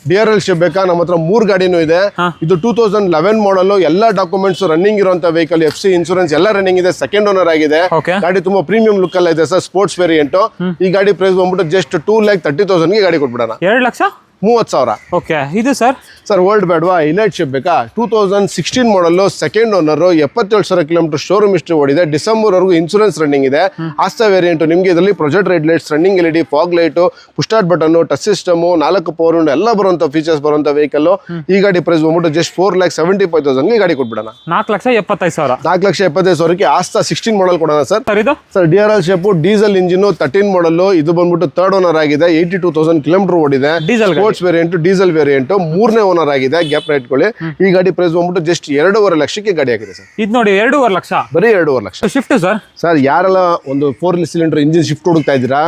DRL ಶೇಪ್ ಬೇಕಾ, ನಮ್ಮ ಹತ್ರ 3 ಗಾಡಿನೂ ಇದೆ. ಇದು 2011 ಮಾಡಲ್. ಎಲ್ಲ ಡಾಕ್ಯುಮೆಂಟ್ಸ್ ರನ್ನಿಂಗ್ ಇರುವಂತ ವೆಹಿಕಲ್, FC ಇನ್ಸೂರೆನ್ಸ್ ಎಲ್ಲ ರನ್ನಿಂಗ್ ಇದೆ. ಸೆಕೆಂಡ್ ಓನರ್ ಆಗಿದೆ. ಗಾಡಿ ತುಂಬಾ ಪ್ರೀಮಿಯಂ ಲುಕ್ ಅಲ್ಲ ಇದೆ ಸರ್. Sports variant. ಈ ಗಾಡಿ ಪ್ರೈಸ್ ಬಂದ್ಬಿಟ್ಟು ಜಸ್ಟ್ 2,30,000 ಗಾಡಿ ಕೊಟ್ಬಿಡೋಣ. 2,30,000. ಓಕೆ. ಇದು ಸರ್ ವರ್ಲ್ಡ್ ಬೇಡವಾ, ಇಲೈಟ್ ಶೇಪ್ ಬೇಕಾ? 2016 model second owner 77,000 kilometre showroom history ಓಡಿದೆ. ಡಿಸೆಂಬರ್ ವರೆಗೂ ಇನ್ಸೂರೆನ್ಸ್ ರನ್ನಿಂಗ್ ಇದೆ. ಆಸ್ತಾ ವೇರಿಯಂಟ್. ನಿಮಗೆ ಇದರಲ್ಲಿ project red lights, running LED, fog light, push start button, touch system, 4 power window ಎಲ್ಲ ಬರುವಂತ ಫೀಚರ್ಸ್ ಬರುವಂತ ವೆಹಿಕಲ್. ಈ ಗಾಡಿ ಪ್ರೈಸ್ ಬಂದ್ಬಿಟ್ಟು ಜಸ್ಟ್ 4,75,000 ಗಾಡಿ ಕೊಟ್ಬಿಡೋಣ. 4,75,000. 4,75,000 ಆಸ್ತಾ 16 ಮಾಡಲ್ ಕೊಡೋಣ sir. Sir DRL shape, diesel engine, 13 ಮಾಡಲ್. ಇದು ಬಂದ್ಬಿಟ್ಟು ಥರ್ಡ್ ಓನರ್ ಆಗಿದೆ. 82,000 ಕಿಲೋಮೀಟರ್ ಓಡಿದೆ. ಸ್ಪೋರ್ಟ್ಸ್ ವೇರಿಯಂಟ್, ಡೀಸೆಲ್ ವೇರಿಯಂಟ್, 3ನೇ ಓನರ್ ಆಗಿದೆ. ಗ್ಯಾಪ್ ಇಟ್ಕೊಳ್ಳಿ. ಈ ಗಾಡಿ ಪ್ರೈಸ್ ಬಂದ್ಬಿಟ್ಟು ಜಸ್ಟ್ 2.5 ಲಕ್ಷಕ್ಕೆ ಗಾಡಿ ಆಗಿದೆ ಸರ್. ಇದು ನೋಡಿ 2.5 ಲಕ್ಷ. ಬರೀ 2.5 ಲಕ್ಷ. Shift sir. ಯಾರೆಲ್ಲ ಒಂದು 4 ಸಿಲಿಂಡರ್ ಇಂಜಿನ್ ಶಿಫ್ಟ್ ಹುಡುಕ್ತಾ ಇದ್ದೀರಾ,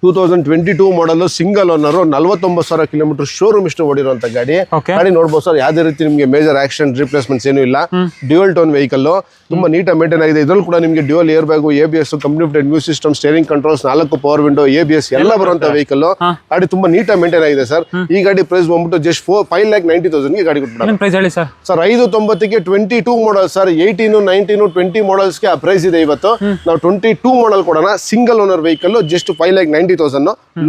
2022 model single owner 49,000 kilometre showroom ಇಷ್ಟು ಓಡಿರುವಂತ ಗಾಡಿ. ಗಾಡಿ ನೋಡಬಹುದು ಸರ್, ಯಾವುದೇ ರೀತಿ ನಿಮಗೆ ಮೇಜರ್ ಆಕ್ಸಿಡೆಂಟ್ ರಿಪ್ಲೇಸ್ಮೆಂಟ್ಸ್ ಏನು ಇಲ್ಲ. ಡ್ಯೂಯಲ್ ಟೋನ್ ವೆಹಿಕಲ್, ತುಂಬಾ ನೀಟಾಗಿ ಮೇಂಟೈನ್ ಆಗಿದೆ. ಇದ್ರಲ್ಲಿ ಕೂಡ ನಿಮಗೆ dual air bag, ABS, company music system, steering controls, 4 power window, ABS ಎಲ್ಲ ಬರುವಂತ ವೆಹಿಕಲ್. ಗಾಡಿ ತುಂಬಾ ನೀಟಾಗಿ ಮೇಂಟೈನ್ ಆಗಿದೆ ಸರ್. ಈ ಗಾಡಿ ಪ್ರೈಸ್ ಬಂದ್ಬಿಟ್ಟು ಜಸ್ಟ್ 5,90,000 ಗೆ ಗಾಡಿ ಕೊಟ್ಬಿಡೋಣ ಸರ್. 590ಕ್ಕೆ 22 model sir. 18, 19, 20 ಮಾಡಲ್ಸ್ಗೆ ಆ ಪ್ರೈಸ್ ಇದೆ. ಇವತ್ತು ನಾವು 22 ಮಾಡಲ್ ಕೊಡೋಣ. Single owner vehicle just 5,90,000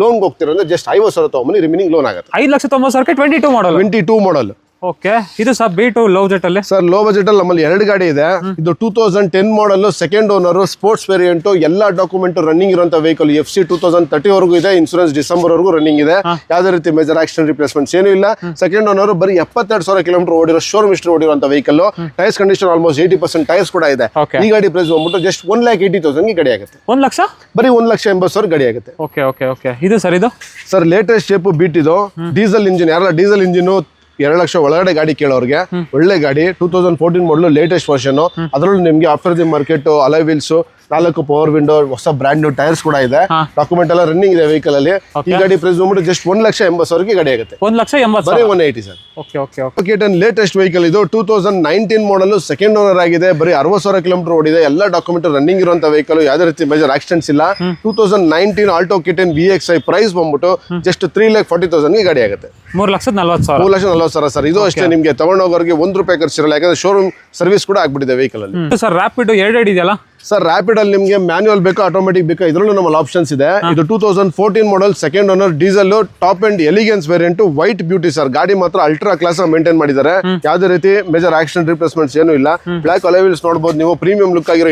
loan ಹೋಗ್ತಿರೋದ್ರೆ ಜಸ್ಟ್ 50,000 ತಗೊಂಬನಿ, ರಿಮೈನಿಂಗ್ ಲೋನ್ ಆಗುತ್ತೆ. 5,90,000 22 ಮಾಡಲ್. ಓಕೆ, ಇದು ಸರ್ B2 ಲೋ ಬಜೆಟ್ ಅಲ್ಲಿ ಸರ್. ಲೋ ಬಜೆಟ್ ಅಲ್ಲಿ ನಮ್ಮಲ್ಲಿ 2 ಗಾಡಿ ಇದೆ. ಇದು 2010 model, second owner, sports variant, ಎಲ್ಲಾ ಡಾಕ್ಯುಮೆಂಟ್ ರನ್ನಿಂಗ್ ಇರುವಂತ ವೆಹಿಕಲ್. FC 2030 ವರೆಗೂ ಇದೆ. ಇನ್ಸೂರೆನ್ಸ್ ಡಿಸೆಂಬರ್ ವರೆಗೂ ರನ್ನಿಂಗ್ ಇದೆ. ಯಾವುದೇ ರೀತಿ ಮೇಜರ್ ಆಕ್ಸಿಡೆಂಟ್ ರಿಪ್ಲೇಸ್ಮೆಂಟ್ಸ್ ಏನು ಇಲ್ಲ. ಸೆಕೆಂಡ್ ಓನರ್, ಬರೀ 72,000 ಕಿಲೋಮೀಟರ್ ಓಡಿರೋ ಶೋರೂಮ್ ಹಿಸ್ಟರಿ ಓಡಿರುವಂತ vehicle. Tyres condition almost 80% tyres ಕೂಡ ಇದೆ. ಈ ಗಾಡಿ ಪ್ರೈಸ್ ಬಂದ್ಬಿಟ್ಟು ಜಸ್ಟ್ 1,80,000 ಗೆ ಗಾಡಿ ಆಗುತ್ತೆ. 1 ಲಕ್ಷ, ಬರೀ 1,80,000 ಗಾಡಿ ಆಗುತ್ತೆ. Okay okay okay. ಇದು ಸರ್, ಇದು ಸರ್ ಲೇಟೆಸ್ಟ್ ಶೇಪ್ ಬೀಟ್. ಇದು ಡೀಸೆಲ್ ಇಂಜಿನ್. ಯಾರಲ್ಲ ಡೀಸೆಲ್ ಇಂಜಿನ್ 2 ಲಕ್ಷ ಒಳಗಡೆ ಗಾಡಿ ಕೇಳೋರಿಗೆ ಒಳ್ಳೆ ಗಾಡಿ. 2014 ಮಾಡಲು ಲೇಟೆಸ್ಟ್ ವರ್ಷನ್. ಅದರಲ್ಲೂ ನಿಮಗೆ after the market alloy wheels, 4 power window, ಹೊಸ ಬ್ರಾಂಡ್ ನ್ಯೂ ಟೈರ್ಸ್ ಕೂಡ ಇದೆ. ಡಾಕ್ಯುಮೆಂಟ್ ಎಲ್ಲ ರನ್ನಿಂಗ್ ಇದೆ ವೆಹಿಕಲ್ ಅಲ್ಲಿ. ಈ ಗಾಡಿ ಪ್ರೈಸ್ ಬಂದ್ಬಿಟ್ಟು ಜಸ್ಟ್ 1,80,000 ಗಾಡಿ ಆಗುತ್ತೆ. 1,80,000 ಬರೀ 180 sir. Okay okay okay. Latest vehicle ಇದು. 2019 ಮಾಡಲ್, ಸೆಕೆಂಡ್ ಓನರ್ ಆಗಿದೆ. ಬರೀ 60,000 ಕಿಲೋಮೀಟರ್ ಓಡಿದೆ. ಎಲ್ಲ ಡಾಕ್ಯುಮೆಂಟ್ ರನ್ನಿಂಗ್ ಇರುವಂತ ವೆಹಿಕಲ್. ಯಾವುದೇ ರೀತಿ ಮೇಜರ್ ಆಕ್ಸಿಡೆಂಟ್ಸ್ ಇಲ್ಲ. 2019 ಆಲ್ಟೋ K10 VXi ಪ್ರೈಸ್ ಬಂದ್ಬಿಟ್ಟು ಜಸ್ಟ್ 3,40,000 ಗಾಡಿ ಆಗುತ್ತೆ. 3,40,000. 3,40,000 ಸರ್. ಇದು ಅಷ್ಟೇ, ನಿಮಗೆ ತಗೊಂಡೋಗೋರಿಗೆ ₹1 ಖರ್ಚಿರಲ್ಲ. ಯಾಕಂದ್ರೆ ಶೋರೂಮ್ ಸರ್ವಿಸ್ ಕೂಡ ಆಗ್ಬಿಟ್ಟಿದೆ ವೆಹಿಕಲ್ ಅಲ್ಲಿ. ಸರ್ ರ್ಯಾಪಿಡ್ 2 ಇದೆಯಲ್ಲ ಸರ್. ರ್ಯಾಪಿಡ್ ಅಲ್ಲಿ ನಿಮಗೆ ಮ್ಯಾನ್ಯುವಲ್ ಬೇಕಾ, ಆಟೋಮೆಟಿಕ್ ಬೇಕಾ, ಇದರಲ್ಲೂ ನಮ್ಮಲ್ಲಿ ಆಪ್ಷನ್ಸ್ ಇದೆ. ಇದು 2014 model, second owner, diesel, top end elegance variant, white beauty sir. ಗಾಡಿ ಮಾತ್ರ ಅಲ್ಟ್ರಾ ಕ್ಲಾಸ್ ಮೇಂಟೈನ್ ಮಾಡಿದ್ದಾರೆ. ಯಾವುದೇ ರೀತಿ ಮೇಜರ್ ಆಕ್ಸಿಡೆಂಟ್ ರಿಪ್ಲೇಸ್ಮೆಂಟ್ಸ್ ಏನು ಇಲ್ಲ. ಬ್ಲಾಕ್ ಅಲಾಯ್ ವೀಲ್ಸ್ ನೋಡಬಹುದು ನೀವು. ಪ್ರೀಮಿಯಂ ಲುಕ್ ಆಗಿರೋ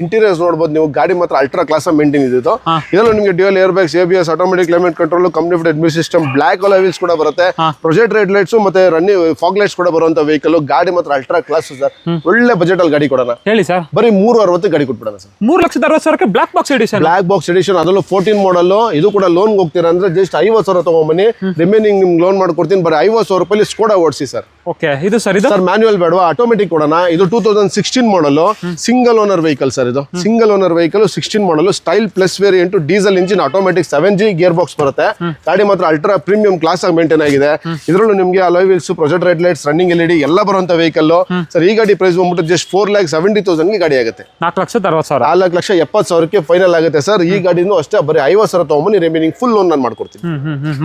ಇಂಟೀರಿಯರ್ಸ್ ನೋಡಬಹುದು ನೀವು. ಗಾಡಿ ಮಾತ್ರ ಅಲ್ಟ್ರಾ ಕ್ಲಾಸ್ ಮೇಂಟೈನ್ ಇದೆ. ಇದರಲ್ಲೂ ನಿಮಗೆ dual air bags, ABS, automatic climate control, company music system, black alloy wheels ಕೂಡ ಬರುತ್ತೆ. ಪ್ರೊಜೆಕ್ಟ್ ರೆಡ್ ಲೈಟ್ಸ್ ಮತ್ತೆ ರನ್ನಿಂಗ್ ಫಾಗ್ ಲೈಟ್ಸ್ ಕೂಡ ಬರುವಂತ ವೆಹಿಕಲ್. ಗಾಡಿ ಮಾತ್ರ ಅಲ್ಟ್ರಾ ಕ್ಲಾಸ್ ಸರ್. ಒಳ್ಳೆ ಬಜೆಟ್ ಅಲ್ಲಿ ಗಾಡಿ ಕೊಡೋಣ. ಹೇಳಿ ಸರ್. ಬರೀ 360 ಗಾಡಿ ಕೊಟ್ಬಿಡೋಣ sir. 3,60,000 black box edition. Black box edition, ಅದರಲ್ಲೂ 14 ಮಾಡಲ್. ಇದು ಕೂಡ ಲೋನ್ ಹೋಗ್ತೀರಾ ಅಂದ್ರೆ ಜಸ್ಟ್ 50,000 ತಗೊಂಬನ್ನಿ, ರಿಮೈನಿಂಗ್ ನಿಮ್ಗೆ ಲೋನ್ ಮಾಡ್ಕೊಡ್ತೀನಿ. ಬರೀ 50,000 ರೂಪಾಯಿ ಸ್ಕೋಡಾ ಓಡಿಸಿ ಸರ್. ಓಕೆ, ಇದು ಸರ್. ಇದು ಸರ್ ಮ್ಯಾನ್ಯುವಲ್ ಬೇಡವಾ, ಆಟೋಮೆಟಿಕ್ ಕೊಡೋಣ. ಇದು 2016 model, single owner vehicle sir. ಇದು single owner vehicle, 16 model, style plus variant, diesel engine, automatic 7G gear box ಬರುತ್ತೆ. ಗಾಡಿ ಮಾತ್ರ ಅಲ್ಟ್ರಾ ಪ್ರೀಮಿಯಂ ಕ್ಲಾಸ್ ಆಗಿ ಮೇಂಟೈನ್ ಆಗಿದೆ. ಇದರಲ್ಲೂ ನಿಮಗೆ alloy wheels, project red lights, running LED ಎಲ್ಲ ಬರುವಂತ ವೆಹಿಕಲ್ ಸರ್. ಈ ಗಾಡಿ ಪ್ರೈಸ್ ಬಂದ್ಬಿಟ್ಟು ಜಸ್ಟ್ 4,70,000 ಗಾಡಿ ಆಗುತ್ತೆ. 4,60,000. 4,70,000 ಫೈನಲ್ ಆಗುತ್ತೆ ಸರ್. ಈ ಗಾಡಿನೂ ಅಷ್ಟೇ, ಬರೀ 50,000 ತಗೊಂಬನ್ನಿ, ರಿಮೈನಿಂಗ್ ಫುಲ್ ಲೋನ್ ನಾನು ಮಾಡ್ಕೊಡ್ತೀನಿ.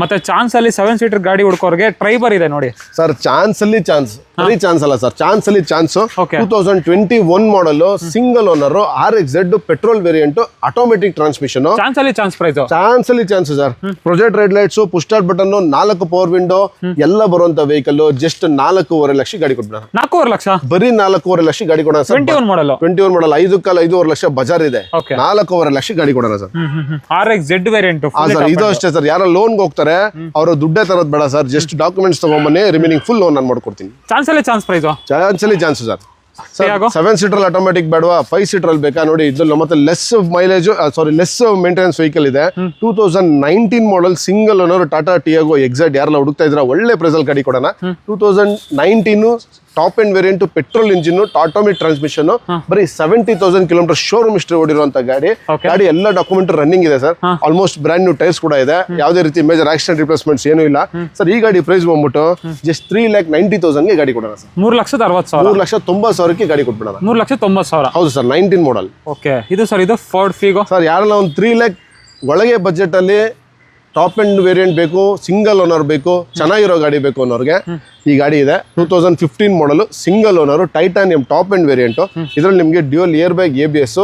ಮತ್ತೆ ಚಾನ್ಸ್ ಅಲ್ಲಿ 7 ಸೀಟರ್ ಗಾಡಿ ಹುಡ್ಕೋರ್ಗೆ ಟ್ರೈಬರ್ ಇದೆ ನೋಡಿ ಸರ್. ಚಾನ್ಸ್ ಅಲ್ಲಿ ಚಾನ್ಸ್, ಬರೀ ಚಾನ್ಸ್ ಅಲ್ಲ ಸರ್, ಚಾನ್ಸ್ ಅಲ್ಲಿ chance. 2021 model, single owner, RXZ petrol variant, automatic transmission. Chance ಅಲ್ಲಿ ಚಾನ್ಸ್ ಪ್ರೈಸ್. ಚಾನ್ಸ್ ಅಲ್ಲಿ chance sir. Project red lights, push start button, 4 power window ಎಲ್ಲ ಬರುವಂತ ವೆಹಿಕಲ್. ಜಸ್ಟ್ 4.5 ಲಕ್ಷ ಗಾಡಿ ಕೊಡ್ಬಿಡ. 4.5 ಲಕ್ಷ, ಬರೀ 4.5 ಲಕ್ಷ ಗಾಡಿ ಕೊಡೋಣ ಸರ್. 21 ಮಾಡಲ್, 5.5 ಲಕ್ಷ ಬಜಾರ್ ಇದೆ. 4.5 ಲಕ್ಷ ಗಾಡಿ ಕೊಡೋಣ ಸರ್. RXZ variant. ಇದು ಅಷ್ಟೇ ಸರ್. ಯಾರೋ ಲೋನ್ ಹೋಗ್ತಾರೆ ಅವರು ದುಡ್ಡೇ ತರೋದ್ ಬೇಡ ಸರ್. ಜಸ್ಟ್ ಡಾಕ್ಯುಮೆಂಟ್ಸ್ ತಗೊಂಬನ್ನಿ, ರಿಮೈನಿಂಗ್ ಫುಲ್ ಲೋನ್ ನಾನು ಮಾಡ್ಕೊಡ್ತೀನಿ. ಚಾನ್ಸ್ ಅಲ್ಲಿ ಚಾನ್ಸ್ ಪ್ರೈಸ್. ಚಾನ್ಸ್ ಅಲ್ಲಿ ಚಾನ್ಸ್ ಸರ್. 7 ಸೀಟರ್ ಆಟೋಮೆಟಿಕ್ ಬೇಡವಾ, 5 ಸೀಟರ್ ಅಲ್ಲಿ ಬೇಕಾ ನೋಡಿ. ಇದು ಮತ್ತೆ less mileage, less maintenance vehicle ಇದೆ. 2019 model, single owner, Tata Tiago exact. ಯಾರೆಲ್ಲ ಹುಡುಕ್ತಾ ಇದ್ರ ಒಳ್ಳೆ ಪ್ರೈಸ್ ಅಲ್ಲಿ ಗಾಡಿ ಕೊಡೋಣ. 2019 top end variant, petrol engine, automatic transmission, ಬರೀ 70,000 ಕಿಲೋಮೀಟರ್ ಶೋರೂಮ್ ಹಿಸ್ಟರಿ ಓಡಿರುವಂತ ಗಾಡಿ. ಗಾಡಿ ಎಲ್ಲ ಡಾಕ್ಯುಮೆಂಟ್ ರನ್ನಿಂಗ್ ಇದೆ sir. Almost brand new tyres ಕೂಡ ಇದೆ. ಯಾವುದೇ ರೀತಿ ಮೇಜರ್ ಆಕ್ಸಿಡೆಂಟ್ ರಿಪ್ಲೇಸ್ಮೆಂಟ್ಸ್ ಏನು ಇಲ್ಲ ಸರ್. ಈ ಗಾಡಿ ಪ್ರೈಸ್ ಬಂದ್ಬಿಟ್ಟು ಜಸ್ಟ್ 3,90,000 ಗಾಡಿ ಕೊಡೋಣ ಸರ್. 3,60,000. 3,90,000 ಗಾಡಿ ಕೊಟ್ಬಿಡೋಣ. 3,90,000. ಹೌದು ಸರ್. 19 ಮಾಡಲ್. ಓಕೆ, ಇದು ಸರ್. ಇದು ಫೋರ್ಡ್ ಫಿಗೋ ಸರ್. ಯಾರೆಲ್ಲ ಒಂದು 3 ಲಕ್ಷ ಒಳಗೆ ಬಜೆಟ್ ಅಲ್ಲಿ ಟಾಪ್ ಅಂಡ್ ವೇರಿಯಂಟ್ ಬೇಕು, ಸಿಂಗಲ್ ಓನರ್ ಬೇಕು, ಚೆನ್ನಾಗಿರೋ ಗಾಡಿ ಬೇಕು ಅನ್ನೋರಿಗೆ ಈ ಗಾಡಿ ಇದೆ. 2015 ಮಾಡಲ್, single owner, titanium top end variant. ಇದರಲ್ಲಿ ನಿಮಗೆ dual air bag, ABS,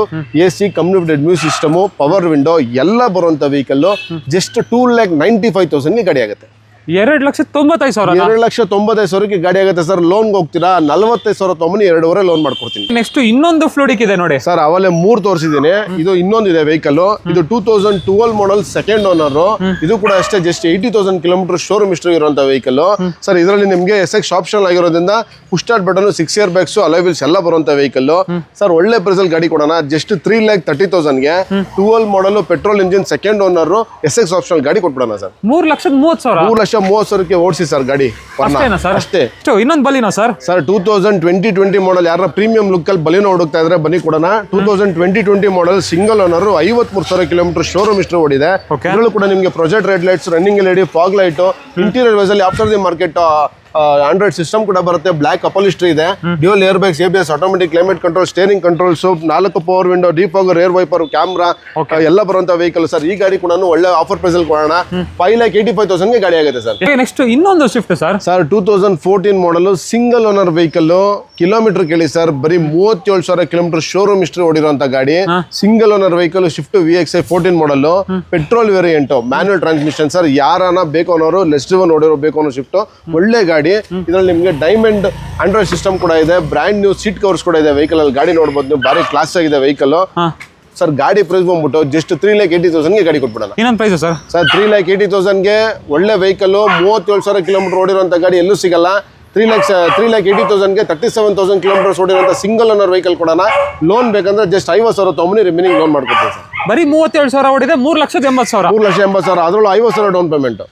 AC, company music system, power window ಎಲ್ಲ ಬರುವಂತ ವೆಹಿಕಲ್. ಜಸ್ಟ್ 2,95,000 ಗಾಡಿ ಆಗುತ್ತೆ. 2,95,000. 2,95,000 ಗಾಡಿ ಆಗುತ್ತೆ ಸರ್. ಲೋನ್ ಹೋಗ್ತೀರಾ 45,000 ತಗೊಂಬನಿ, 2.5 ಲೋನ್ ಮಾಡ್ಕೊಡ್ತೀನಿ. ನೆಕ್ಸ್ಟ್ ಇನ್ನೊಂದು ಫ್ಲೂಡಿಕ್ ಇದೆ ನೋಡಿ ಸರ್. ಅವಲೇ 3 ತೋರಿಸಿದ್ದೀನಿ. ಇದು ಇನ್ನೊಂದಿದೆ ವೆಹಿಕಲ್. ಇದು 2012 ಮಾಡಲ್, ಸೆಕೆಂಡ್ ಓನರ್. ಇದು ಕೂಡ ಅಷ್ಟೇ, ಜಸ್ಟ್ 80,000 ಕಿಲೋಮೀಟರ್ ಶೋರೂಮ್ ಹಿಸ್ಟರಿ ಇರುವಂತ ವೆಹಿಕಲ್ ಸರ್. ಇದರಲ್ಲಿ ನಿಮಗೆ SX ಆಪ್ಷನ್ ಆಗಿರೋದ್ರಿಂದ push start button, 6 air bags, alloy wheels ಎಲ್ಲ ಬರುವಂತ ವೆಹಿಕಲ್ ಸರ್. ಒಳ್ಳೆ ಪ್ರೈಸ್ ಅಲ್ಲಿ ಗಾಡಿ ಕೊಡೋಣ. Just 3,30,000 12 model, petrol engine, second owner, SX option ಗಾಡಿ ಕೊಟ್ಬಿಡೋಣ ಸರ್. 3,30,000. 1,30,000ಕ್ಕೆ ಓಡಿಸಿ ಸರ್ ಗಾಡಿ ಅಷ್ಟೇನಾ ಸರ್? ಅಷ್ಟೇ. ಇನ್ನೊಂದು ಬಲಿನಾ ಸರ್? ಸರ್ 2020 ಮಾಡಲ್ ಯಾರ ಪ್ರೀಮಿಯಂ ಲುಕ್ ಅಲ್ಲಿ ಬಲಿನೋ ಹುಡುಕ್ತಾ ಇದ್ರೆ ಬನ್ನಿ ಕೊಡೋಣ. 2020 model single owner 53,000 kilometre showroom history ಓಡಿದೆ. ಇದರಲ್ಲೂ ಕೂಡ ನಿಮಗೆ project red lights, running LED, fog light, interior wise ಅಲ್ಲಿ after the market Android system ಕೂಡ ಬರುತ್ತೆ. ಬ್ಲಾಕ್ ಅಪಲಿಸ್ಟ್ರಿ ಇದೆ, dual air bags, ABS, automatic climate control, steering controls, 4 power window, defogger, rear wiper, camera ಎಲ್ಲ ಬರುವಂತ vehicle sir. ಈ ಗಾಡಿ ಕೂಡ ಒಳ್ಳೆ ಆಫರ್ ಪ್ರೈಸ್ ಅಲ್ಲಿ ಕೊಡೋಣ. 5,85,000 ಗೆ ಗಾಡಿ ಆಗುತ್ತೆ ಸರ್. ನೆಕ್ಸ್ಟ್ ಇನ್ನೊಂದು Swift sir. 2014 model single owner vehicle. Kilometre ಕೇಳಿ ಸರ್, ಬರೀ 37,000 ಕಿಲೋಮೀಟರ್ ಶೋರೂಮ್ ಹಿಸ್ಟ್ರಿ ಓಡಿರುವಂತ ಗಾಡಿ. Single owner vehicle, Swift VXI 14 model, petrol variant, manual transmission sir. ಯಾರನ್ನ ಬೇಕು ಅನ್ನೋರು ಲೆಸ್ ಡ್ರಿವನ್ ಓಡಿರೋ ಬೇಕು ಅನ್ನೋ ಶಿಫ್ಟ್, ಒಳ್ಳೆ ಗಾಡಿ. ಇದರಲ್ಲಿ ನಿಮಗೆ ಡೈಮಂಡ್ ಆಂಡ್ರಾಯ್ಡ್ ಸಿಸ್ಟಮ್ ಕೂಡ ಇದೆ, ಬ್ರ್ಯಾಂಡ್ ನ್ಯೂ ಸೀಟ್ ಕವರ್ಸ್ ಕೂಡ ಇದೆ. ವೆಹಿಕಲ್ ಅಲ್ಲಿ ಗಾಡಿ ನೋಡಬಹುದು ನೀವು, ಭಾರಿ ಕ್ಲಾಸ್ ಆಗಿದೆ ವೆಹಿಕಲ್ ಸರ್. ಗಾಡಿ ಪ್ರೈಸ್ ಬಂದ್ಬಿಟ್ಟು ಜಸ್ಟ್ 3,80,000 ಗೆ ಗಾಡಿ ಕೊಟ್ಬಿಡೋಣ. ಇನ್ನೊಂದು ಪ್ರೈಸ್ ಸರ್? ಸರ್ 3,80,000 ಗೆ ಒಳ್ಳೆ ವೆಹಿಕಲ್, 37,000 ಕಿಲೋಮೀಟರ್ ಓಡಿರುವಂತ ಗಾಡಿ ಎಲ್ಲೂ ಸಿಗಲ್ಲ. 3,80,000 ಗೆ 37,000 ಕಿಲೋಮೀಟರ್ಸ್ ಓಡಿರುವಂತ ಸಿಂಗಲ್ ಓನರ್ ವೆಹಿಕಲ್ ಕೊಡೋಣ. ಲೋನ್ ಬೇಕಂದ್ರೆ ಜಸ್ಟ್ 50,000 ತಗೊಂಡು ರಿಮೈನಿಂಗ್ ಲೋನ್ ಮಾಡ್ಕೊಡ್ತೀವಿ ಸರ್. ಬರೀ 37,000 ಓಡಿದೆ, 3,80,000. 3,80,000 ಅದರಲ್ಲೂ 50,000 ಡೌನ್ ಪೇಮೆಂಟ್.